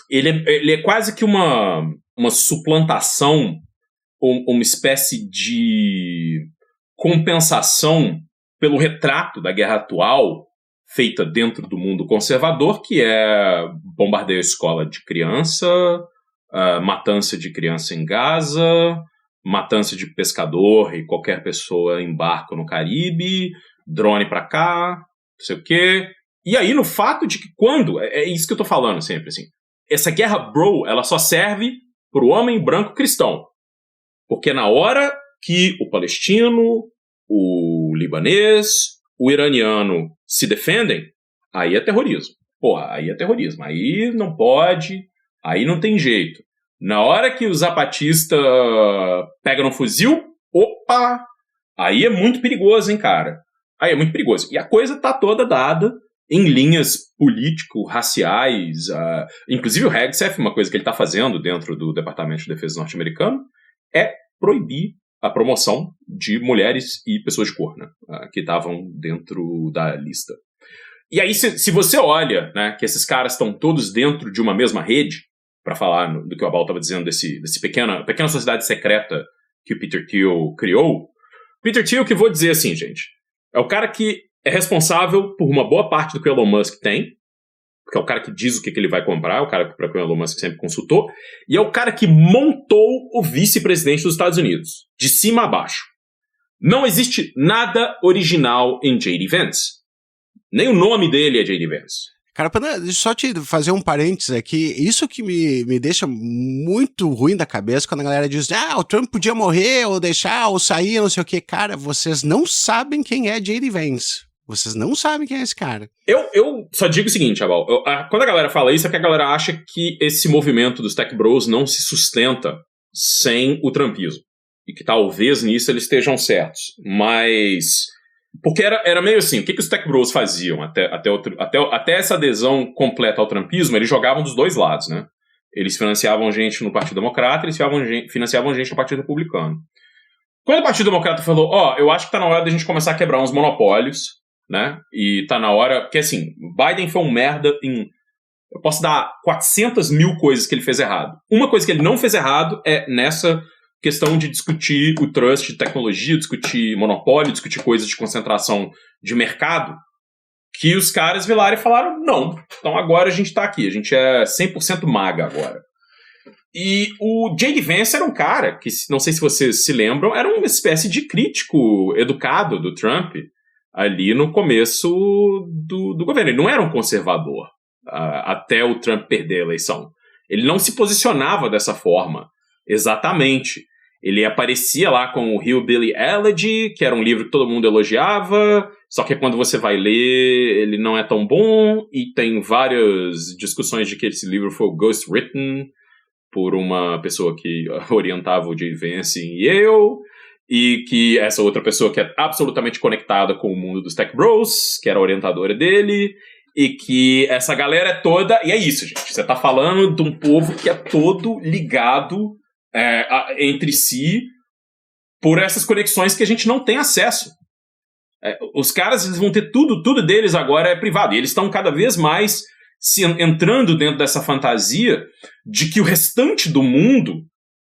ele é quase que uma suplantação, uma espécie de compensação pelo retrato da guerra atual feita dentro do mundo conservador, que é bombardeio à escola de criança, matança de criança em Gaza, matança de pescador e qualquer pessoa em barco no Caribe, drone pra cá, não sei o quê. E aí, no fato de que é isso que eu tô falando sempre, assim, essa guerra bro, ela só serve pro homem branco cristão. Porque na hora que o palestino, o libanês, o iraniano se defendem, aí é terrorismo. Porra, aí é terrorismo. Aí não pode, aí não tem jeito. Na hora que o zapatista pega no fuzil, aí é muito perigoso, hein, cara? Aí é muito perigoso. E a coisa tá toda dada em linhas político-raciais. Inclusive o Hegseth, uma coisa que ele tá fazendo dentro do Departamento de Defesa norte-americano, é proibir a promoção de mulheres e pessoas de cor, né, que estavam dentro da lista. E aí, se você olha, né, que esses caras estão todos dentro de uma mesma rede, para falar do que o Abal estava dizendo desse pequena sociedade secreta que o Peter Thiel criou. Peter Thiel, que eu vou dizer assim, gente, é o cara que é responsável por uma boa parte do que o Elon Musk tem, porque é o cara que diz o que ele vai comprar, é o cara para quem o Elon Musk sempre consultou, e é o cara que montou o vice-presidente dos Estados Unidos, de cima a baixo. Não existe nada original em J.D. Vance. Nem o nome dele é J.D. Vance. Cara, deixa eu só te fazer um parênteses aqui. Isso que me deixa muito ruim da cabeça quando a galera diz o Trump podia morrer, ou deixar, ou sair, não sei o que. Cara, vocês não sabem quem é J.D. Vance. Vocês não sabem quem é esse cara. Eu só digo o seguinte, Abal. Quando a galera fala isso, é que a galera acha que esse movimento dos tech bros não se sustenta sem o trumpismo. E que talvez nisso eles estejam certos. Mas... Porque era meio assim, o que os tech bros faziam até essa adesão completa ao trumpismo? Eles jogavam dos dois lados, né? Eles financiavam gente no Partido Democrata, eles financiavam gente no Partido Republicano. Quando o Partido Democrata falou, eu acho que tá na hora da gente começar a quebrar uns monopólios, né? E tá na hora... Porque assim, Biden foi um merda em... Eu posso dar 400 mil coisas que ele fez errado. Uma coisa que ele não fez errado é nessa... questão de discutir o trust de tecnologia, discutir monopólio, discutir coisas de concentração de mercado, que os caras viraram e falaram, não, então agora a gente tá aqui, a gente é 100% maga agora. E o J.D. Vance era um cara que, não sei se vocês se lembram, era uma espécie de crítico educado do Trump ali no começo do governo. Ele não era um conservador até o Trump perder a eleição. Ele não se posicionava dessa forma, exatamente. Ele aparecia lá com o Hillbilly Elegy, que era um livro que todo mundo elogiava, Só que quando você vai ler, ele não é tão bom, e tem várias discussões de que esse livro foi ghostwritten por uma pessoa que orientava o Jay Vance em Yale, e que essa outra pessoa que é absolutamente conectada com o mundo dos Tech Bros, que era a orientadora dele, e que essa galera é toda... E é isso, gente. Você tá falando de um povo que é todo ligado entre si por essas conexões que a gente não tem acesso. Os caras, eles vão ter tudo deles agora é privado. E eles estão cada vez mais entrando dentro dessa fantasia de que o restante do mundo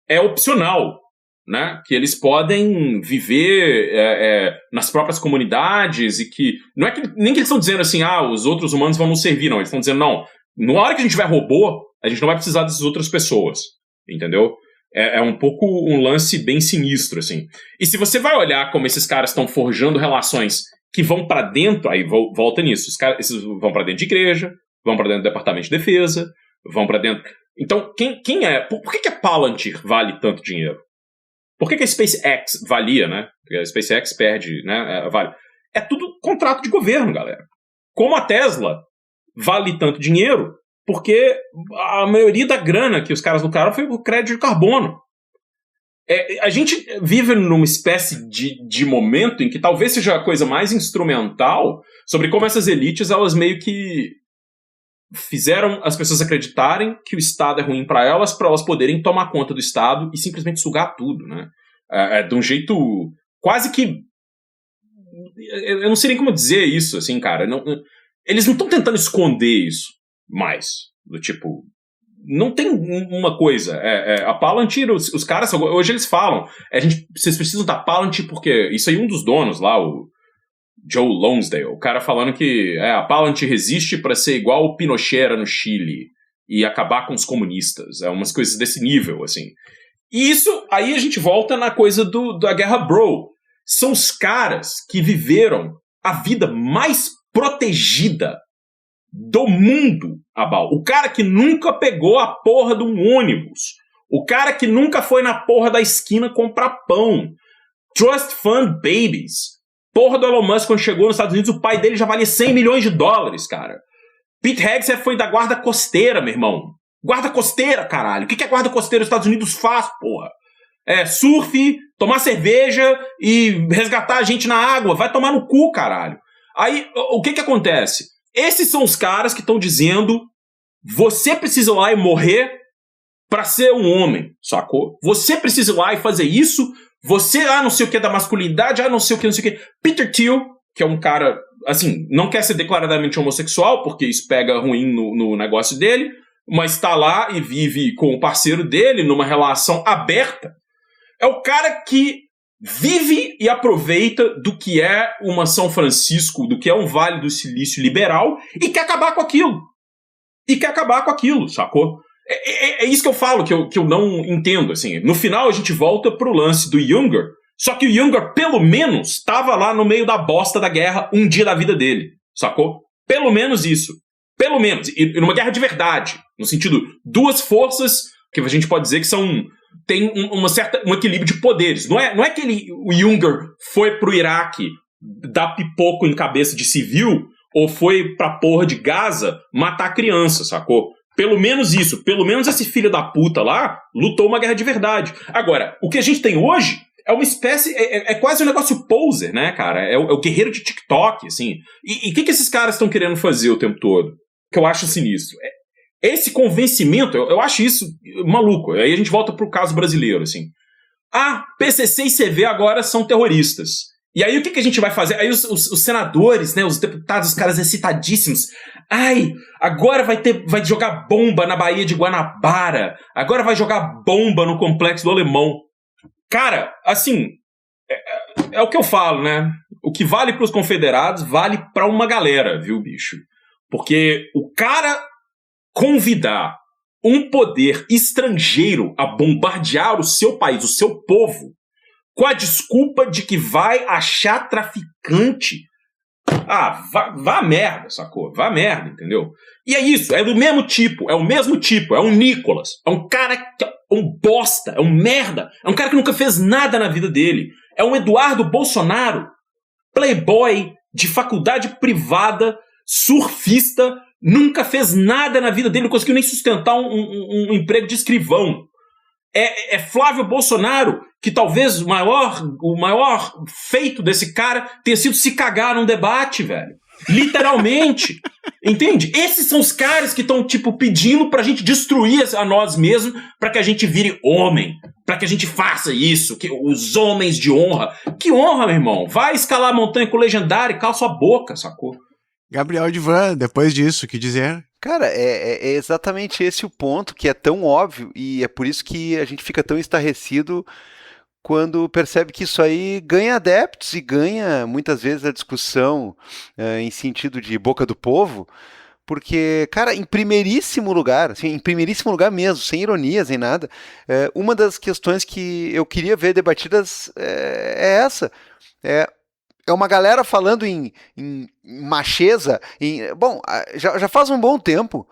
é opcional, né? Que eles podem viver nas próprias comunidades e que... Não é que nem que eles estão dizendo assim, os outros humanos vão nos servir, não. Eles estão dizendo, não, na hora que a gente tiver robô, a gente não vai precisar dessas outras pessoas, entendeu? É um pouco um lance bem sinistro, assim. E se você vai olhar como esses caras estão forjando relações que vão pra dentro, aí volta nisso, esses vão pra dentro de igreja, vão pra dentro do Departamento de Defesa, vão pra dentro... Então, quem é... Por que a Palantir vale tanto dinheiro? Por que a SpaceX valia, né? Porque a SpaceX perde, né? Vale. É tudo contrato de governo, galera. Como a Tesla vale tanto dinheiro, porque a maioria da grana que os caras lucraram foi o crédito de carbono. A gente vive numa espécie de momento em que talvez seja a coisa mais instrumental sobre como essas elites, elas meio que fizeram as pessoas acreditarem que o Estado é ruim para elas poderem tomar conta do Estado e simplesmente sugar tudo, né? De um jeito quase que... Eu não sei nem como dizer isso, assim, cara. Eles não estão tentando esconder isso mais. Do tipo... Não tem uma coisa. A Palantir, os caras... Hoje eles falam... Vocês precisam da Palantir porque... Isso aí um dos donos lá, o Joe Lonsdale, o cara falando que a Palantir resiste para ser igual o Pinochet era no Chile e acabar com os comunistas. Umas coisas desse nível, assim. E isso, aí a gente volta na coisa da Guerra Bro. São os caras que viveram a vida mais protegida do mundo, Abal. O cara que nunca pegou a porra de um ônibus. O cara que nunca foi na porra da esquina comprar pão. Trust Fund Babies. Porra do Elon Musk, quando chegou nos Estados Unidos, o pai dele já valia $100 milhões, cara. Pete Hegseth foi da guarda costeira, meu irmão. Guarda costeira, caralho. O que a guarda costeira dos Estados Unidos faz, porra? Surf, tomar cerveja e resgatar a gente na água. Vai tomar no cu, caralho. Aí, o que acontece? Esses são os caras que estão dizendo você precisa ir lá e morrer pra ser um homem, sacou? Você precisa ir lá e fazer isso... Você, não sei o que da masculinidade, não sei o que. Peter Thiel, que é um cara, assim, não quer ser declaradamente homossexual, porque isso pega ruim no negócio dele, mas tá lá e vive com o parceiro dele numa relação aberta. É o cara que vive e aproveita do que é uma São Francisco, do que é um Vale do Silício liberal, e quer acabar com aquilo. Sacou? É isso que eu falo, que eu não entendo, assim. No final, a gente volta pro lance do Younger, só que o Younger, pelo menos, estava lá no meio da bosta da guerra um dia da vida dele, sacou? Pelo menos isso. Pelo menos. E numa guerra de verdade. No sentido, duas forças que a gente pode dizer que tem um equilíbrio de poderes. Não é que o Younger foi pro Iraque dar pipoco em cabeça de civil ou foi pra porra de Gaza matar criança, sacou? Pelo menos isso, pelo menos esse filho da puta lá lutou uma guerra de verdade. Agora, o que a gente tem hoje é uma espécie, é quase um negócio poser, né, cara? É o guerreiro de TikTok, assim. E o que esses caras estão querendo fazer o tempo todo? Que eu acho sinistro. Esse convencimento, eu acho isso maluco. Aí a gente volta pro caso brasileiro, assim. PCC e CV agora são terroristas. E aí o que a gente vai fazer? Aí os senadores, né, os deputados, os caras excitadíssimos. Agora vai jogar bomba na Baía de Guanabara. Agora vai jogar bomba no Complexo do Alemão. Cara, assim, é o que eu falo, né? O que vale pros confederados vale pra uma galera, viu, bicho? Porque o cara convidar um poder estrangeiro a bombardear o seu país, o seu povo, com a desculpa de que vai achar traficante. Vá merda, sacou? Vá merda, entendeu? E é isso, é do mesmo tipo, é um Nicolas, é um cara que é um bosta, é um merda, é um cara que nunca fez nada na vida dele, é um Eduardo Bolsonaro, playboy, de faculdade privada, surfista, nunca fez nada na vida dele, não conseguiu nem sustentar um emprego de escrivão. É Flávio Bolsonaro, que talvez o maior feito desse cara tenha sido se cagar num debate, velho. Literalmente. Entende? Esses são os caras que estão, tipo, pedindo pra gente destruir a nós mesmos, pra que a gente vire homem, pra que a gente faça isso, que os homens de honra. Que honra, meu irmão? Vai escalar a montanha com o legendário e cala sua boca, sacou? Gabriel Divan, depois disso, o que dizer? Cara, é exatamente esse o ponto, que é tão óbvio, e é por isso que a gente fica tão estarrecido quando percebe que isso aí ganha adeptos e ganha, muitas vezes, a discussão em sentido de boca do povo, porque, cara, em primeiríssimo lugar, assim, em primeiríssimo lugar mesmo, sem ironias nem nada, uma das questões que eu queria ver debatidas é essa. É uma galera falando em macheza. Bom, já faz um bom tempo.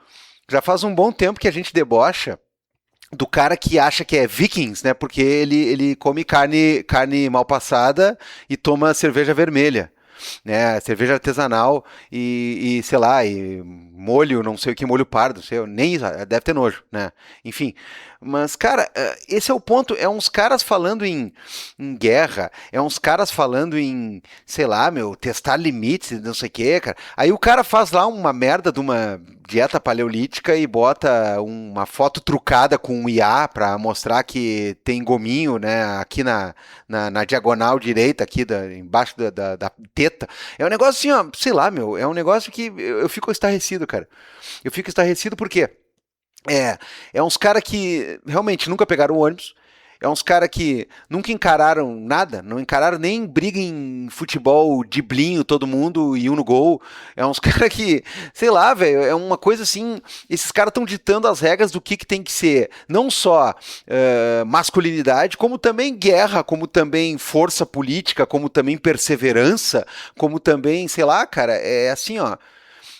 Já faz um bom tempo que a gente debocha do cara que acha que é Vikings, né? Porque ele come carne mal passada e toma cerveja vermelha, né? Cerveja artesanal e sei lá, e molho, não sei o que, molho pardo, nem isso, deve ter nojo, né? Enfim, mas, cara, esse é o ponto, é uns caras falando em guerra, é uns caras falando em, sei lá, testar limites, não sei o que, cara. Aí o cara faz lá uma merda de uma dieta paleolítica e bota uma foto trucada com um IA pra mostrar que tem gominho, né, aqui na diagonal direita, aqui embaixo da teta. É um negócio assim, ó, sei lá, é um negócio que eu fico estarrecido, cara. Eu fico estarrecido porque é uns caras que realmente nunca pegaram o ônibus, é uns caras que nunca encararam nada, não encararam nem briga em futebol, driblinho, todo mundo e um no gol. É uns caras que, sei lá, velho, é uma coisa assim, esses caras estão ditando as regras do que tem que ser, não só masculinidade, como também guerra, como também força política, como também perseverança, como também, sei lá, cara, é assim, ó,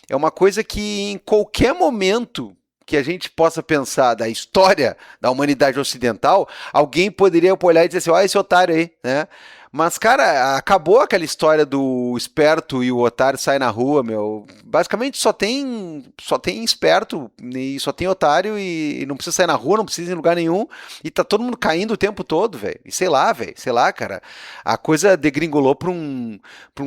é uma coisa que em qualquer momento que a gente possa pensar da história da humanidade ocidental, alguém poderia olhar e dizer assim, ó, esse otário aí, né? Mas, cara, acabou aquela história do esperto e o otário sai na rua, basicamente só tem esperto e só tem otário e não precisa sair na rua, não precisa ir em lugar nenhum e tá todo mundo caindo o tempo todo, velho. E sei lá, cara, a coisa degringolou pra um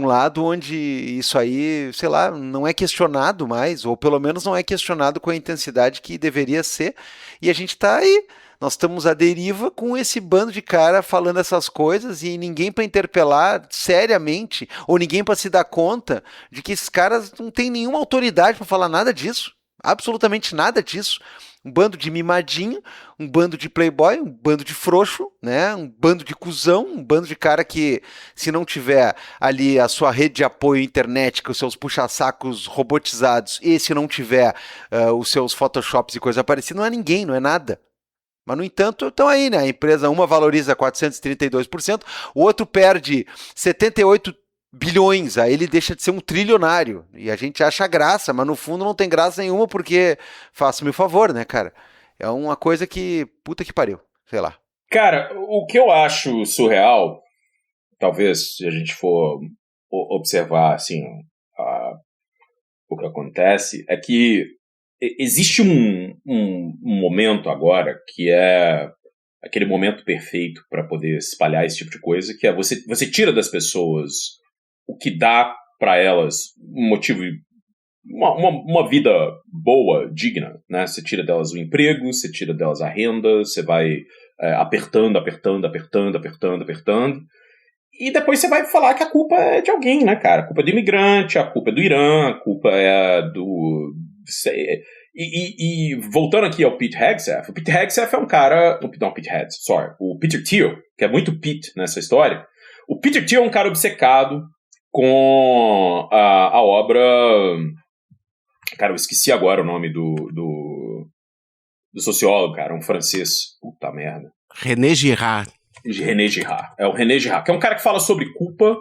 lado onde isso aí, sei lá, não é questionado mais, ou pelo menos não é questionado com a intensidade que deveria ser, e a gente tá aí. Nós estamos à deriva com esse bando de cara falando essas coisas e ninguém para interpelar seriamente, ou ninguém para se dar conta de que esses caras não têm nenhuma autoridade para falar nada disso, absolutamente nada disso. Um bando de mimadinho, um bando de playboy, um bando de frouxo, né? Um bando de cuzão, um bando de cara que, se não tiver ali a sua rede de apoio internet com os seus puxa-sacos robotizados e se não tiver os seus photoshops e coisa parecida, não é ninguém, não é nada. Mas, no entanto, estão aí, né? A empresa, uma valoriza 432%, o outro perde 78 bilhões, aí ele deixa de ser um trilionário. E a gente acha graça, mas no fundo não tem graça nenhuma, porque, faça-me o favor, né, cara? É uma coisa que, puta que pariu, sei lá. Cara, o que eu acho surreal, talvez se a gente for observar, assim, o que acontece, é que existe um momento agora que é aquele momento perfeito para poder espalhar esse tipo de coisa, que é você tira das pessoas o que dá para elas um motivo, uma vida boa, digna, né? Você tira delas o emprego, você tira delas a renda, você vai apertando, e depois você vai falar que a culpa é de alguém, né, cara? A culpa é do imigrante, a culpa é do Irã, a culpa é do... E voltando aqui ao Pete Hegseth, o Pete Hegseth é um cara... Não, Pete Hegseth, sorry. O Peter Thiel, que é muito Pete nessa história. O Peter Thiel é um cara obcecado com a obra... Cara, eu esqueci agora o nome do sociólogo, cara, um francês. Puta merda. René Girard. René Girard. É o René Girard, que é um cara que fala sobre culpa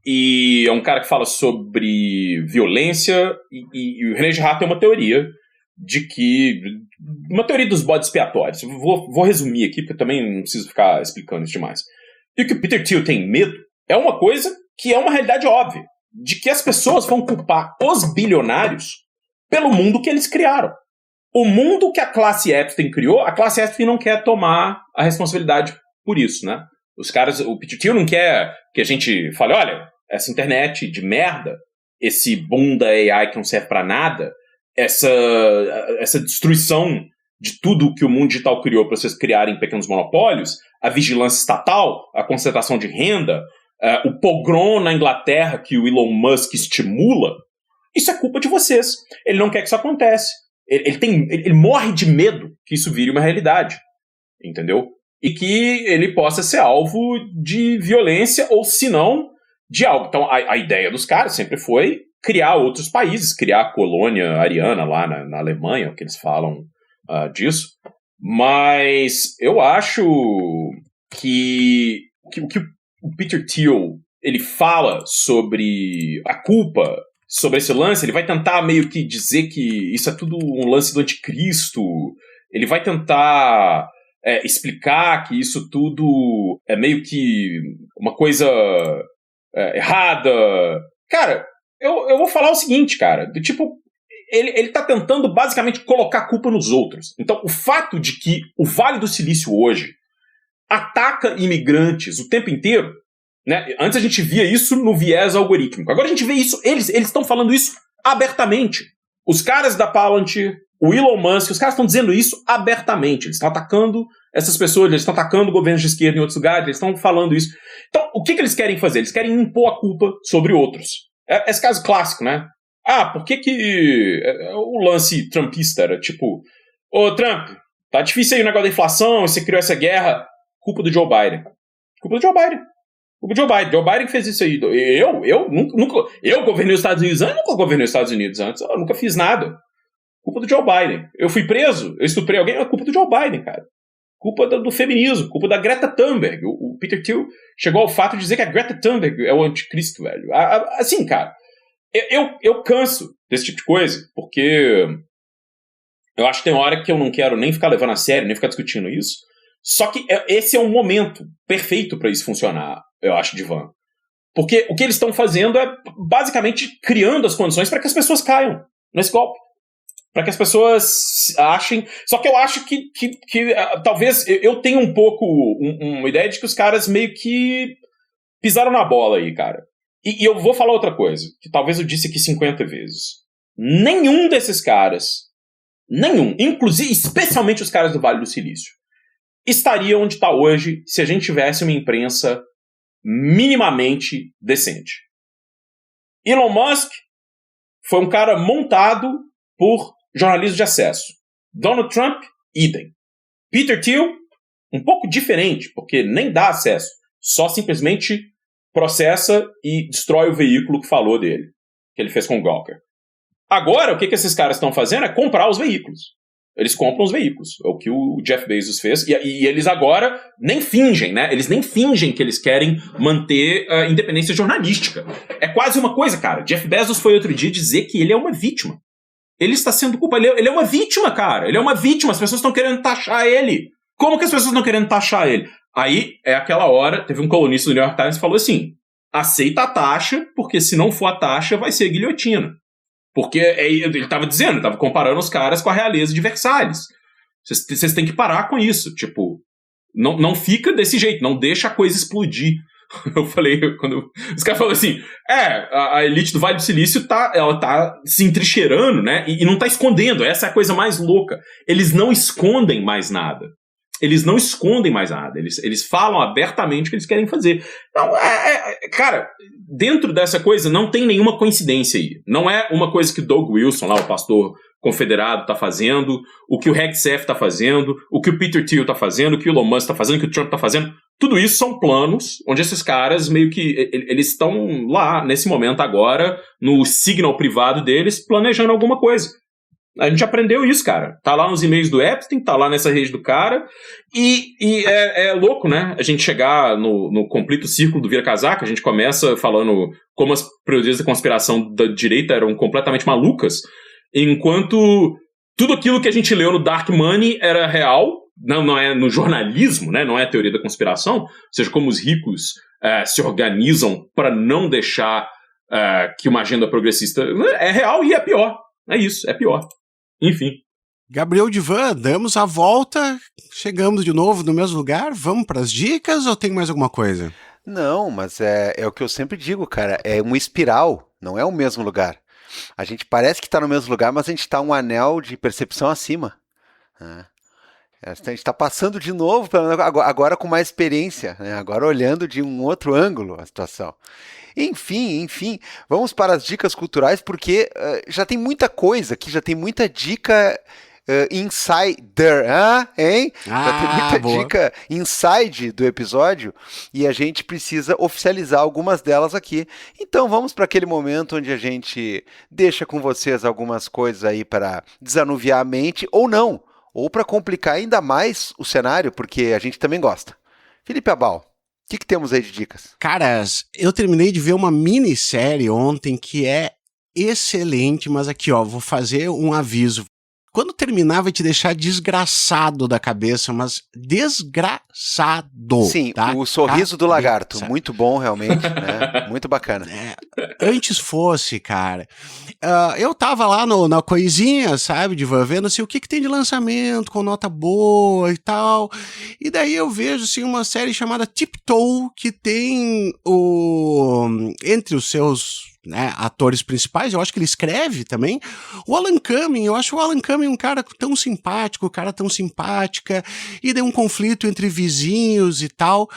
e é um cara que fala sobre violência e o René Girard tem uma teoria de que... Uma teoria dos bodes expiatórios. Vou resumir aqui, porque eu também não preciso ficar explicando isso demais. E o que o Peter Thiel tem medo é uma coisa que é uma realidade óbvia. de que as pessoas vão culpar os bilionários pelo mundo que eles criaram. O mundo que a classe Epstein criou, a classe Epstein não quer tomar a responsabilidade por isso, né? Os caras, o Peter Thiel não quer que a gente fale, olha, essa internet de merda, esse boom da AI que não serve pra nada, essa destruição de tudo que o mundo digital criou para vocês criarem pequenos monopólios, a vigilância estatal, a concentração de renda, o pogrom na Inglaterra que o Elon Musk estimula, isso é culpa de vocês. Ele não quer que isso aconteça. Ele morre de medo que isso vire uma realidade, entendeu? E que ele possa ser alvo de violência ou, se não, de algo. Então, a ideia dos caras sempre foi criar outros países, criar a colônia ariana lá na Alemanha, que eles falam disso. Mas eu acho que o que o Peter Thiel ele fala sobre a culpa, sobre esse lance, ele vai tentar meio que dizer que isso é tudo um lance do anticristo, ele vai tentar explicar que isso tudo é meio que uma coisa errada. Cara, eu vou falar o seguinte, cara, do tipo, ele tá tentando basicamente colocar a culpa nos outros. Então, o fato de que o Vale do Silício hoje ataca imigrantes o tempo inteiro, né? Antes a gente via isso no viés algorítmico. Agora a gente vê isso, eles estão falando isso abertamente. Os caras da Palantir, o Elon Musk, os caras estão dizendo isso abertamente. Eles estão atacando essas pessoas, eles estão atacando governos de esquerda em outros lugares, eles estão falando isso. Então, o que eles querem fazer? Eles querem impor a culpa sobre outros. Esse caso clássico, né? Por que o lance trumpista era tipo, ô Trump, tá difícil aí o negócio da inflação, você criou essa guerra, culpa do Joe Biden. Culpa do Joe Biden. Joe Biden que fez isso aí. Eu governei os Estados Unidos antes, eu nunca governei os Estados Unidos antes, eu nunca fiz nada. Culpa do Joe Biden. Eu fui preso, eu estuprei alguém, é culpa do Joe Biden, cara. Culpa do feminismo, culpa da Greta Thunberg. O Peter Thiel chegou ao fato de dizer que a Greta Thunberg é o anticristo, velho. Assim, cara, eu canso desse tipo de coisa, porque eu acho que tem hora que eu não quero nem ficar levando a sério, nem ficar discutindo isso. Só que esse é um momento perfeito para isso funcionar, eu acho, Divan. Porque o que eles estão fazendo é basicamente criando as condições para que as pessoas caiam nesse golpe. Para que as pessoas achem... Só que eu acho que talvez eu tenha um pouco uma ideia de que os caras meio que pisaram na bola aí, cara. E eu vou falar outra coisa, que talvez eu disse aqui 50 vezes. Nenhum desses caras, inclusive, especialmente os caras do Vale do Silício, estaria onde está hoje se a gente tivesse uma imprensa minimamente decente. Elon Musk foi um cara montado por jornalismo de acesso. Donald Trump, idem. Peter Thiel, um pouco diferente, porque nem dá acesso, só simplesmente processa e destrói o veículo que falou dele, que ele fez com o Gawker. Agora, o que esses caras estão fazendo é comprar os veículos. Eles compram os veículos. É o que o Jeff Bezos fez. E eles agora nem fingem, né? Eles nem fingem que eles querem manter a independência jornalística. É quase uma coisa, cara. Jeff Bezos foi outro dia dizer que ele é uma vítima. Ele está sendo culpado. Ele é uma vítima, cara. Ele é uma vítima. As pessoas estão querendo taxar ele. Como que as pessoas estão querendo taxar ele? Aí, é aquela hora, teve um colunista do New York Times que falou assim, aceita a taxa, porque se não for a taxa, vai ser guilhotina. Porque ele estava dizendo, estava comparando os caras com a realeza de Versalhes. Vocês têm que parar com isso. Tipo, não fica desse jeito, não deixa a coisa explodir. Eu falei, quando os caras falaram assim, a elite do Vale do Silício ela tá se entrincheirando, né? E não tá escondendo, essa é a coisa mais louca. Eles não escondem mais nada. Eles falam abertamente o que eles querem fazer. Então, cara, dentro dessa coisa não tem nenhuma coincidência aí. Não é uma coisa que o Doug Wilson, lá, o pastor confederado, tá fazendo, o que o Hegseth tá fazendo, o que o Peter Thiel tá fazendo, o que o Elon Musk tá fazendo, o que o Trump tá fazendo. Tudo isso são planos onde esses caras meio que... Eles estão lá, nesse momento agora, no signal privado deles, planejando alguma coisa. A gente aprendeu isso, cara. Tá lá nos e-mails do Epstein, tá lá nessa rede do cara. E é louco, né? A gente chegar no completo círculo do vira-casaca, a gente começa falando como as teorias da conspiração da direita eram completamente malucas, enquanto tudo aquilo que a gente leu no Dark Money era real, não é no jornalismo, né? Não é a teoria da conspiração, ou seja, como os ricos se organizam para não deixar que uma agenda progressista. É real e é pior. É isso, é pior. Enfim. Gabriel Divan, damos a volta, chegamos de novo no mesmo lugar, vamos para as dicas ou tem mais alguma coisa? Não, mas é o que eu sempre digo, cara, é uma espiral, não é o mesmo lugar. A gente parece que está no mesmo lugar, mas a gente está um anel de percepção acima. Né? A gente está passando de novo, agora com mais experiência, né? Agora olhando de um outro ângulo a situação. Enfim, vamos para as dicas culturais, porque já tem muita coisa aqui, já tem muita dica insider, hein? Já tem muita boa. dica inside do episódio e a gente precisa oficializar algumas delas aqui. Então vamos para aquele momento onde a gente deixa com vocês algumas coisas aí para desanuviar a mente, ou não, ou para complicar ainda mais o cenário, porque a gente também gosta. Felipe Abal, o que temos aí de dicas? Caras, eu terminei de ver uma minissérie ontem que é excelente, mas aqui, ó, vou fazer um aviso. Quando terminar, vai te deixar desgraçado da cabeça, mas desgraçado. Sim, tá? o sorriso do lagarto, muito bom realmente, né? Muito bacana. Antes fosse, cara. Eu tava lá na coisinha, sabe, de vendo assim, o que tem de lançamento, com nota boa e tal. E daí eu vejo, assim, uma série chamada Tiptoe, que tem entre os seus... atores principais, eu acho que ele escreve também, o Alan Cumming. Eu acho o Alan Cumming um cara tão simpático, tão simpática, e daí um conflito entre vizinhos e tal,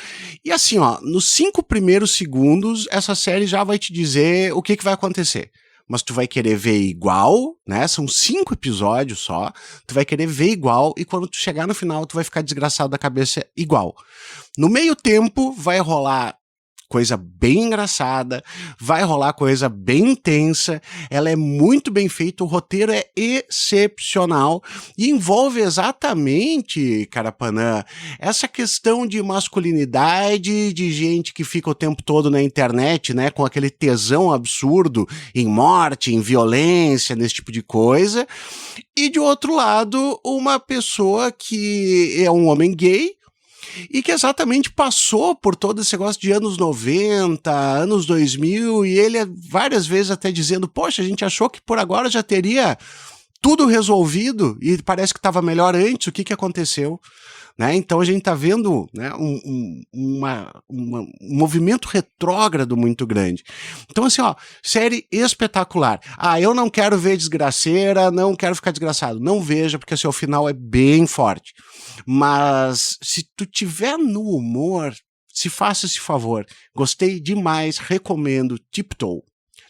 e assim, ó, nos 5 primeiros segundos, essa série já vai te dizer o que vai acontecer. Mas tu vai querer ver igual, né? São 5 episódios só, tu vai querer ver igual, e quando tu chegar no final, tu vai ficar desgraçado da cabeça igual. No meio tempo, vai rolar coisa bem engraçada, vai rolar coisa bem intensa, ela é muito bem feita, o roteiro é excepcional e envolve exatamente, Carapanã, essa questão de masculinidade, de gente que fica o tempo todo na internet, né, com aquele tesão absurdo em morte, em violência, nesse tipo de coisa, e de outro lado, uma pessoa que é um homem gay, e que exatamente passou por todo esse negócio de anos 90, anos 2000, e ele várias vezes até dizendo, poxa, a gente achou que por agora já teria tudo resolvido, e parece que estava melhor antes, o que aconteceu? Né? Então a gente está vendo, né, um movimento retrógrado muito grande. Então assim, ó, série espetacular. Eu não quero ver desgraceira, não quero ficar desgraçado. Não veja, porque assim, o final é bem forte. Mas se tu tiver no humor, se faça esse favor. Gostei demais, recomendo Tiptoe.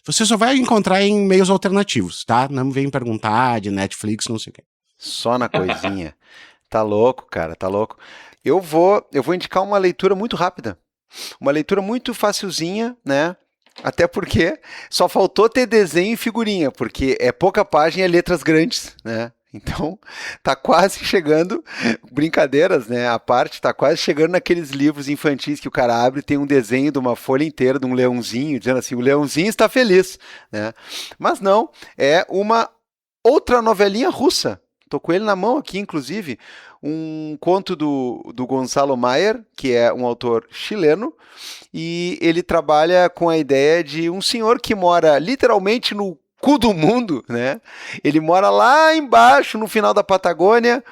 Você só vai encontrar em meios alternativos, tá? Não vem perguntar de Netflix, não sei o quê. Só na coisinha. Tá louco, cara, tá louco. Eu vou indicar uma leitura muito rápida. Uma leitura muito facilzinha, né? Até porque só faltou ter desenho e figurinha, porque é pouca página e letras grandes, né? Então, tá quase chegando, brincadeiras, né? A parte tá quase chegando naqueles livros infantis que o cara abre e tem um desenho de uma folha inteira, de um leãozinho, dizendo assim, o leãozinho está feliz, né? Mas não, é uma outra novelinha russa. Tô com ele na mão aqui, inclusive, um conto do Gonzalo Mayer, que é um autor chileno, e ele trabalha com a ideia de um senhor que mora literalmente no cu do mundo, né? Ele mora lá embaixo, no final da Patagônia,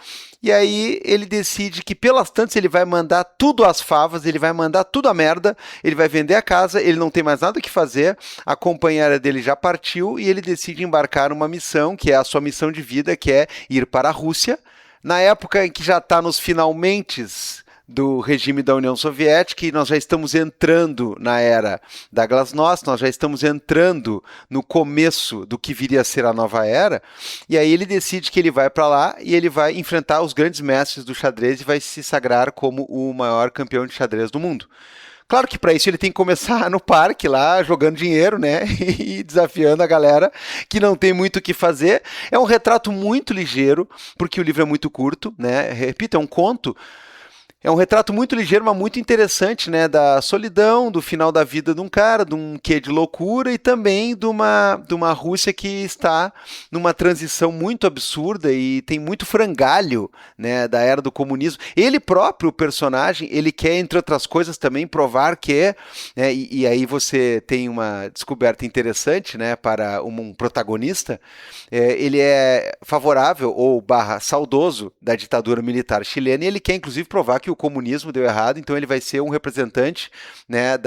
e aí ele decide que pelas tantas ele vai mandar tudo às favas, ele vai mandar tudo à merda, ele vai vender a casa, ele não tem mais nada o que fazer, a companheira dele já partiu e ele decide embarcar numa missão, que é a sua missão de vida, que é ir para a Rússia, na época em que já está nos finalmentes do regime da União Soviética, e nós já estamos entrando na era da glasnost, nós já estamos entrando no começo do que viria a ser a nova era, e aí ele decide que ele vai para lá e ele vai enfrentar os grandes mestres do xadrez e vai se sagrar como o maior campeão de xadrez do mundo. Claro que para isso ele tem que começar no parque lá, jogando dinheiro, né, e desafiando a galera que não tem muito o que fazer. É um retrato muito ligeiro, porque o livro é muito curto, né, repito, é um conto. É um retrato muito ligeiro, mas muito interessante, né? Da solidão, do final da vida de um cara, de um quê de loucura e também de uma Rússia que está numa transição muito absurda e tem muito frangalho, né? Da era do comunismo. Ele próprio, o personagem, ele quer, entre outras coisas, também provar que é, né? E aí você tem uma descoberta interessante, né? Para um protagonista. Ele é favorável ou saudoso da ditadura militar chilena e ele quer, inclusive, provar que o comunismo deu errado, então ele vai ser um representante, né,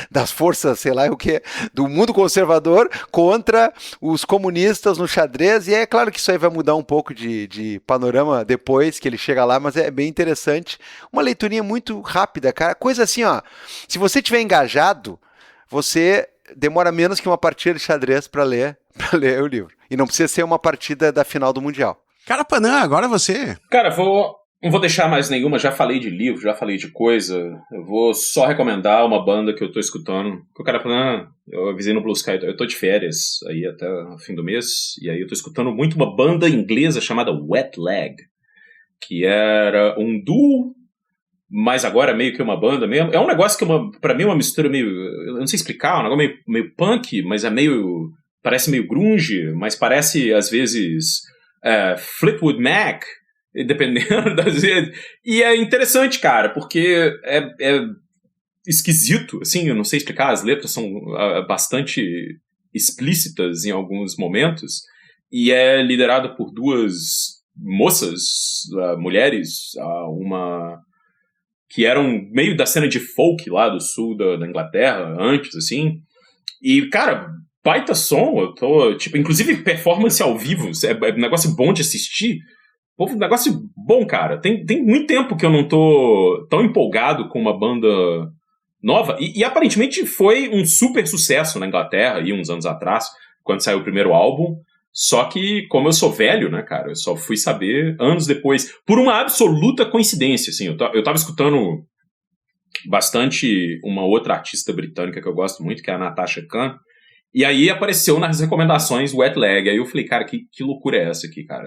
das forças, sei lá o que, do mundo conservador contra os comunistas no xadrez, e é claro que isso aí vai mudar um pouco de panorama depois que ele chega lá, mas é bem interessante. Uma leiturinha muito rápida, cara, coisa assim, ó, se você tiver engajado, você demora menos que uma partida de xadrez para ler o livro, e não precisa ser uma partida da final do Mundial. Carapanã, agora você. Cara, não vou deixar mais nenhuma, já falei de livro, já falei de coisa. Eu vou só recomendar uma banda que eu tô escutando. Que o cara falou, eu avisei no Blue Sky, eu tô de férias aí até o fim do mês, e aí eu tô escutando muito uma banda inglesa chamada Wet Leg, que era um duo, mas agora meio que uma banda mesmo. É um negócio que pra mim é uma mistura meio, eu não sei explicar, um negócio meio punk, mas parece meio grunge, mas parece às vezes Fleetwood Mac, dependendo das vezes. E é interessante, cara, porque é esquisito, assim, eu não sei explicar, as letras são bastante explícitas em alguns momentos, e é liderado por duas moças, mulheres, uma que eram meio da cena de folk lá do sul da Inglaterra, antes, assim, e, cara, baita som, eu tô, tipo, inclusive performance ao vivo, é um negócio bom de assistir. Pô, um negócio bom, cara. Tem muito tempo que eu não tô tão empolgado com uma banda nova. E aparentemente foi um super sucesso na Inglaterra, aí uns anos atrás, quando saiu o primeiro álbum. Só que, como eu sou velho, né, cara, eu só fui saber anos depois, por uma absoluta coincidência, assim. Eu tava escutando bastante uma outra artista britânica que eu gosto muito, que é a Natasha Khan. E aí apareceu nas recomendações Wet Leg. Aí eu falei, cara, que loucura é essa aqui, cara?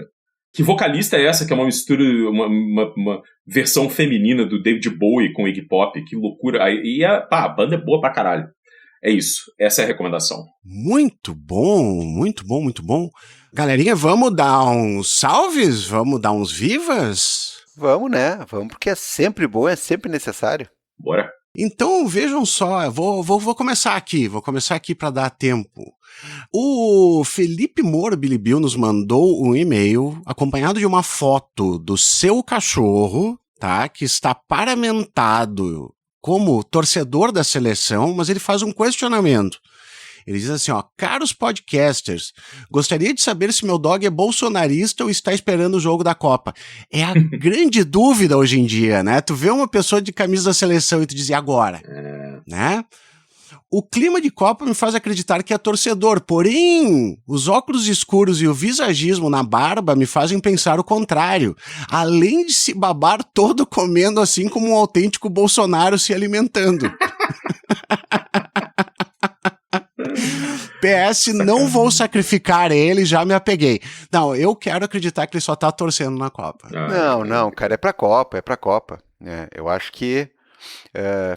Que vocalista é essa que é uma mistura, uma versão feminina do David Bowie com Iggy Pop? Que loucura. E a banda é boa pra caralho. É isso. Essa é a recomendação. Muito bom, muito bom, muito bom. Galerinha, vamos dar uns salves? Vamos dar uns vivas? Vamos, né? Vamos, porque é sempre bom, é sempre necessário. Bora. Então, vejam só, vou começar aqui para dar tempo. O Felipe Moura Bilibio nos mandou um e-mail acompanhado de uma foto do seu cachorro, tá? Que está paramentado como torcedor da seleção, mas ele faz um questionamento. Ele diz assim, ó, caros podcasters, gostaria de saber se meu dog é bolsonarista ou está esperando o jogo da Copa. É a grande dúvida hoje em dia, né? Tu vê uma pessoa de camisa da seleção e tu diz, e agora? Né? O clima de Copa me faz acreditar que é torcedor, porém, os óculos escuros e o visagismo na barba me fazem pensar o contrário. Além de se babar todo comendo assim como um autêntico Bolsonaro se alimentando. PS, não vou sacrificar ele, já me apeguei. Não, eu quero acreditar que ele só tá torcendo na Copa. Não, cara, é pra Copa. Eu acho que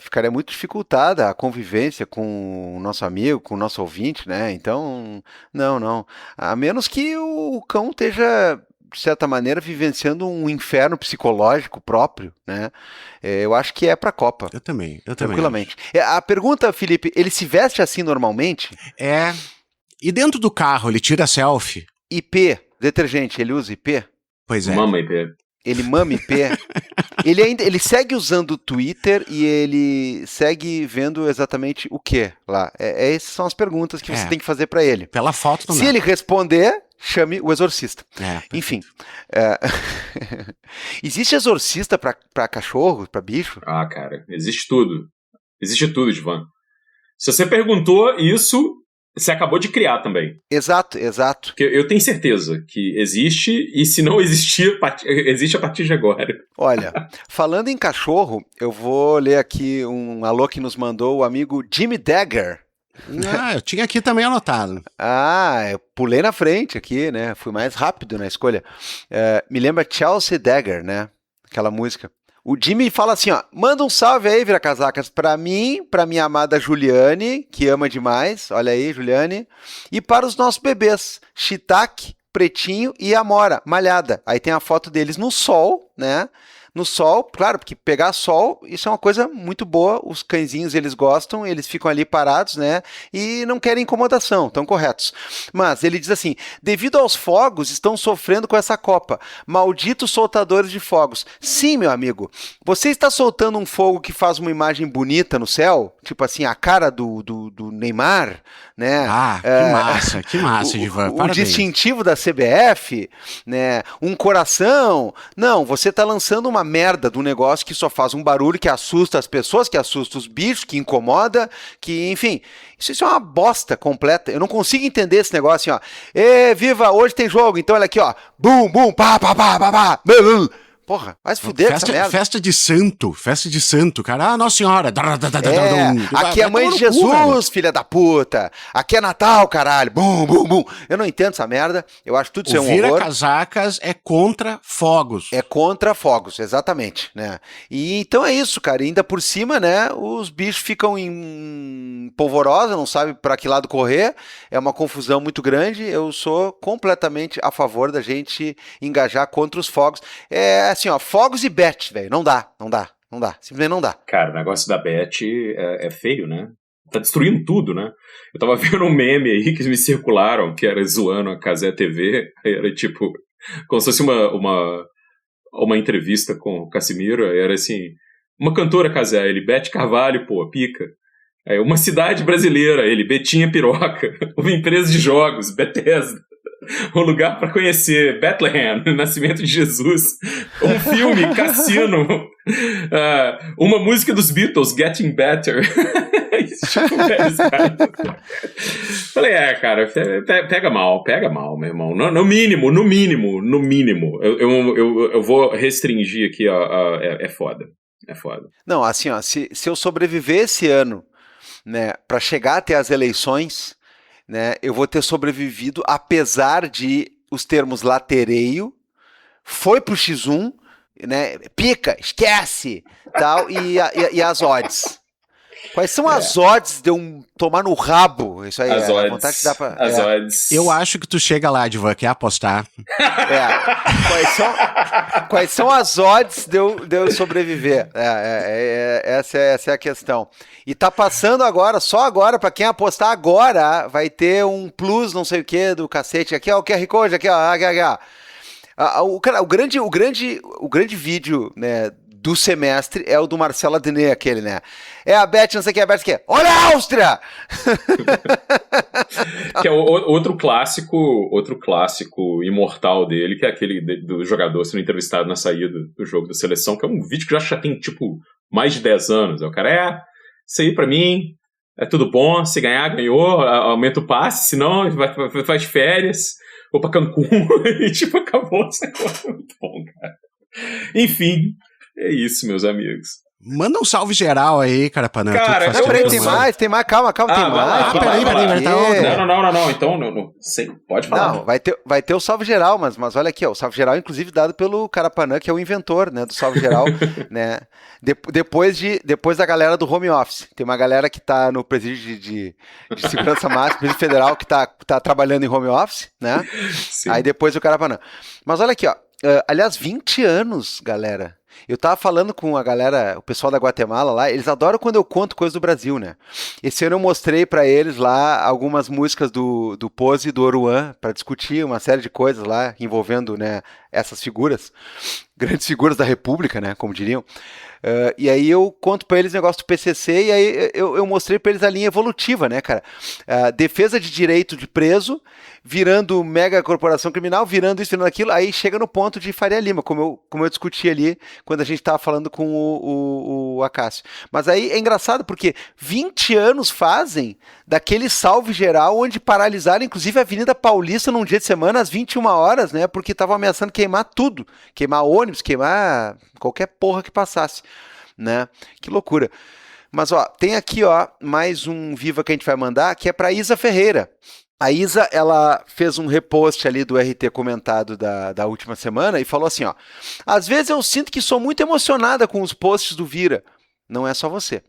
ficaria muito dificultada a convivência com o nosso amigo, com o nosso ouvinte, né? Então, não. A menos que o cão esteja, de certa maneira, vivenciando um inferno psicológico próprio, né? Eu acho que é pra Copa. Eu também. Tranquilamente. A pergunta, Felipe, ele se veste assim normalmente? É. E dentro do carro, ele tira selfie? IP, detergente, ele usa IP? Pois é. Mama IP. Ele mama IP? Ele segue usando o Twitter e ele segue vendo exatamente o que lá? Essas são as perguntas que você tem que fazer pra ele. Pela foto também. Se ele responder, chame o exorcista. Enfim. Existe exorcista pra cachorro, pra bicho? Ah, cara, existe tudo. Existe tudo, Divan. Se você perguntou isso, você acabou de criar também. Exato. Porque eu tenho certeza que existe, e se não existir, existe a partir de agora. Olha, falando em cachorro, eu vou ler aqui um alô que nos mandou o amigo Jimmy Dagger. Eu tinha aqui também anotado. Eu pulei na frente aqui, né? Fui mais rápido na escolha. Me lembra Chelsea Dagger, né? Aquela música. O Jimmy fala assim, ó, manda um salve aí, Vira Casacas, pra mim, pra minha amada Juliane, que ama demais, olha aí, Juliane, e para os nossos bebês, Shiitake, Pretinho e Amora, malhada. Aí tem a foto deles no sol, né? No sol, claro, porque pegar sol, isso é uma coisa muito boa, os cãezinhos eles gostam, eles ficam ali parados, né, e não querem incomodação, estão corretos. Mas ele diz assim, devido aos fogos, estão sofrendo com essa Copa, malditos soltadores de fogos. Sim, meu amigo, você está soltando um fogo que faz uma imagem bonita no céu, tipo assim, a cara do Neymar, né. Ah, que massa, Divan, o parabéns. distintivo da CBF, né, um coração, não, você está lançando uma merda de um negócio que só faz um barulho que assusta as pessoas, que assusta os bichos, que incomoda, que, enfim, isso é uma bosta completa. Eu não consigo entender esse negócio assim, ó. Ê, viva, hoje tem jogo, então olha aqui, ó. Bum, bum, pá, pá, pá, pá, pá. Porra, vai se fuder essa merda. Festa de santo, cara. Ah, Nossa Senhora. Aqui é a mãe de Jesus, filha da puta. Aqui é Natal, caralho. Bum, bum, bum. Eu não entendo essa merda. Eu acho tudo isso é um horror. Vira Casacas é contra fogos. É contra fogos, exatamente, né? E então é isso, cara. E ainda por cima, né, os bichos ficam em polvorosa, não sabe para que lado correr. É uma confusão muito grande. Eu sou completamente a favor da gente engajar contra os fogos. É assim, ó, fogos e bet, velho. Não dá. Simplesmente não dá. Cara, o negócio da Bet é feio, né? Tá destruindo tudo, né? Eu tava vendo um meme aí que me circularam, que era zoando a Cazé TV. Era tipo, como se fosse uma entrevista com o Casimiro. Era assim, uma cantora Cazé, ele, Beth Carvalho, pô, pica. Aí, uma cidade brasileira, ele, Betinha Piroca. Uma empresa de jogos, Bethesda. Um lugar para conhecer, Bethlehem, Nascimento de Jesus. Um filme, Cassino. Uma música dos Beatles, Getting Better. Falei, cara, pega mal, meu irmão. No mínimo. Eu vou restringir aqui, ó, é foda. Não, assim, ó, se eu sobreviver esse ano, né, para chegar até as eleições, né, eu vou ter sobrevivido, apesar de os termos latereio, foi pro X1, né, pica, esquece, tal, e as odds. Quais são as odds de eu tomar no rabo? Isso aí, as odds, vontade que dá pra, as odds. Eu acho que tu chega lá, Divan, quer apostar. Quais são as odds de eu sobreviver? Essa é a questão. E tá passando agora, só agora, pra quem apostar agora, vai ter um plus não sei o que do cacete. Aqui, ó, o QR Code, aqui, ó. O grande vídeo, né, do semestre é o do Marcelo Adnet, aquele, né? É a Beth, não sei o que, a Beth, que olha a Áustria! Que é outro clássico imortal dele, que é aquele do jogador sendo entrevistado na saída do jogo da seleção, que é um vídeo que já tem, tipo, mais de 10 anos. O cara, isso aí pra mim é tudo bom, se ganhar, ganhou, aumenta o passe, se não, vai de férias, vou pra Cancún, e tipo, acabou essa coisa. Muito bom, cara. Enfim, é isso, meus amigos. Manda um salve geral aí, Carapanã. Cara, tem mais, calma, tem mais. Peraí, Não, então, não sei, pode falar. Não, vai ter o salve geral, mas olha aqui, ó, o salve geral, inclusive, dado pelo Carapanã, que é o inventor, né, do salve geral, né, depois da galera do home office. Tem uma galera que tá no presídio de segurança máxima, presídio federal, que tá trabalhando em home office, né, sim. Aí depois o Carapanã. Mas olha aqui, ó, aliás, 20 anos, galera. Eu tava falando com a galera, o pessoal da Guatemala lá, eles adoram quando eu conto coisas do Brasil, né? Esse ano eu mostrei pra eles lá algumas músicas do Pose e do Oruan, pra discutir uma série de coisas lá, envolvendo, né, essas figuras, grandes figuras da República, né, como diriam. E aí eu conto pra eles o negócio do PCC e aí eu mostrei pra eles a linha evolutiva, né, cara? Defesa de direito de preso, virando mega corporação criminal, virando isso, virando aquilo, aí chega no ponto de Faria Lima, como eu discuti ali quando a gente tava falando com o Acácio. Mas aí é engraçado porque 20 anos fazem daquele salve geral onde paralisaram inclusive a Avenida Paulista num dia de semana às 21 horas, né, porque estavam ameaçando queimar tudo, queimar ônibus, queimar qualquer porra que passasse, né? Que loucura. Mas, ó, tem aqui, ó, mais um Viva que a gente vai mandar, que é pra Isa Ferreira. A Isa, ela fez um repost ali do RT comentado da última semana e falou assim, ó: às vezes eu sinto que sou muito emocionada com os posts do Vira. Não é só você.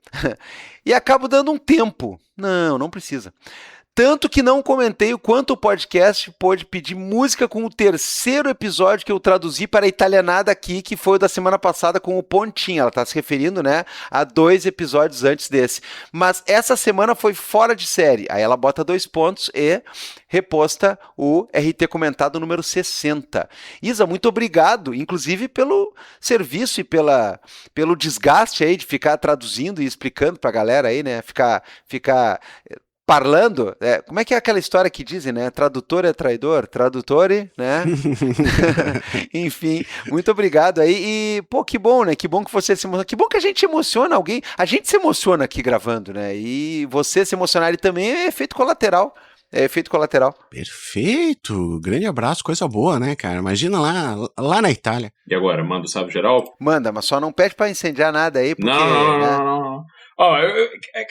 E acabo dando um tempo. Não precisa. Tanto que não comentei o quanto o podcast pôde pedir música com o terceiro episódio que eu traduzi para a italianada aqui, que foi o da semana passada com o Pontinho. Ela está se referindo, né, a 2 episódios antes desse. Mas essa semana foi fora de série. Aí ela bota 2 pontos e reposta o RT comentado número 60. Isa, muito obrigado, inclusive pelo serviço e pelo desgaste aí de ficar traduzindo e explicando para a galera aí, né, ficar parlando, como é que é aquela história que dizem, né? Tradutor é traidor, tradutore, né? Enfim, muito obrigado aí. E, pô, que bom, né? Que bom que você se emociona. Que bom que a gente emociona alguém. A gente se emociona aqui gravando, né? E você se emocionar também é efeito colateral. É efeito colateral. Perfeito. Grande abraço, coisa boa, né, cara? Imagina lá na Itália. E agora, manda o salve geral? Manda, mas só não pede pra incendiar nada aí, porque... Não. Ó,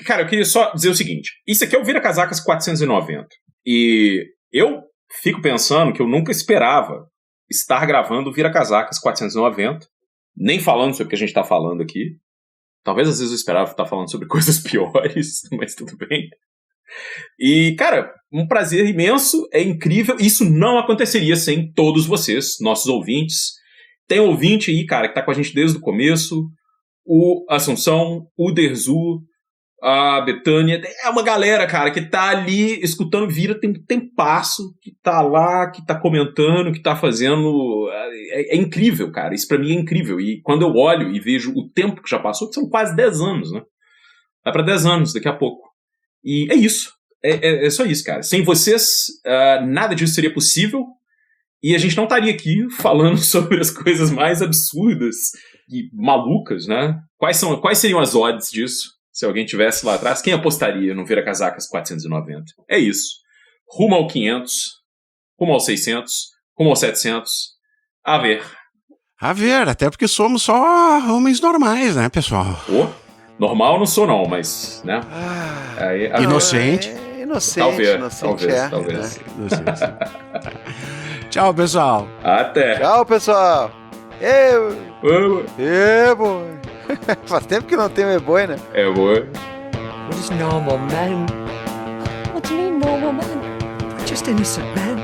cara, eu queria só dizer o seguinte. Isso aqui é o Vira Casacas 490. E eu fico pensando que eu nunca esperava estar gravando o Vira Casacas 490, nem falando sobre o que a gente tá falando aqui. Talvez às vezes eu esperava estar falando sobre coisas piores, mas tudo bem. E, cara, um prazer imenso, é incrível. Isso não aconteceria sem todos vocês, nossos ouvintes. Tem ouvinte aí, cara, que tá com a gente desde o começo. O Assunção, o Derzu, a Betânia. É uma galera, cara, que tá ali escutando Vira tem tempasso, que tá lá, que tá comentando, que tá fazendo... É incrível, cara. Isso pra mim é incrível. E quando eu olho e vejo o tempo que já passou, que são quase 10 anos, né? Vai pra 10 anos daqui a pouco. E é isso. É só isso, cara. Sem vocês, nada disso seria possível. E a gente não estaria aqui falando sobre as coisas mais absurdas e malucas, né? Quais seriam as odds disso? Se alguém tivesse lá atrás, quem apostaria no Vira Casacas 490? É isso. Rumo ao 500, rumo ao 600, rumo ao 700. A ver. A ver, até porque somos só homens normais, né, pessoal? Normal não sou não, mas, né? Inocente. Talvez. Tchau, pessoal. Até. Tchau, pessoal. Boi. Faz tempo que não tem o boi, né? Boi. What is normal, man? What do you mean, normal man? Just innocent man.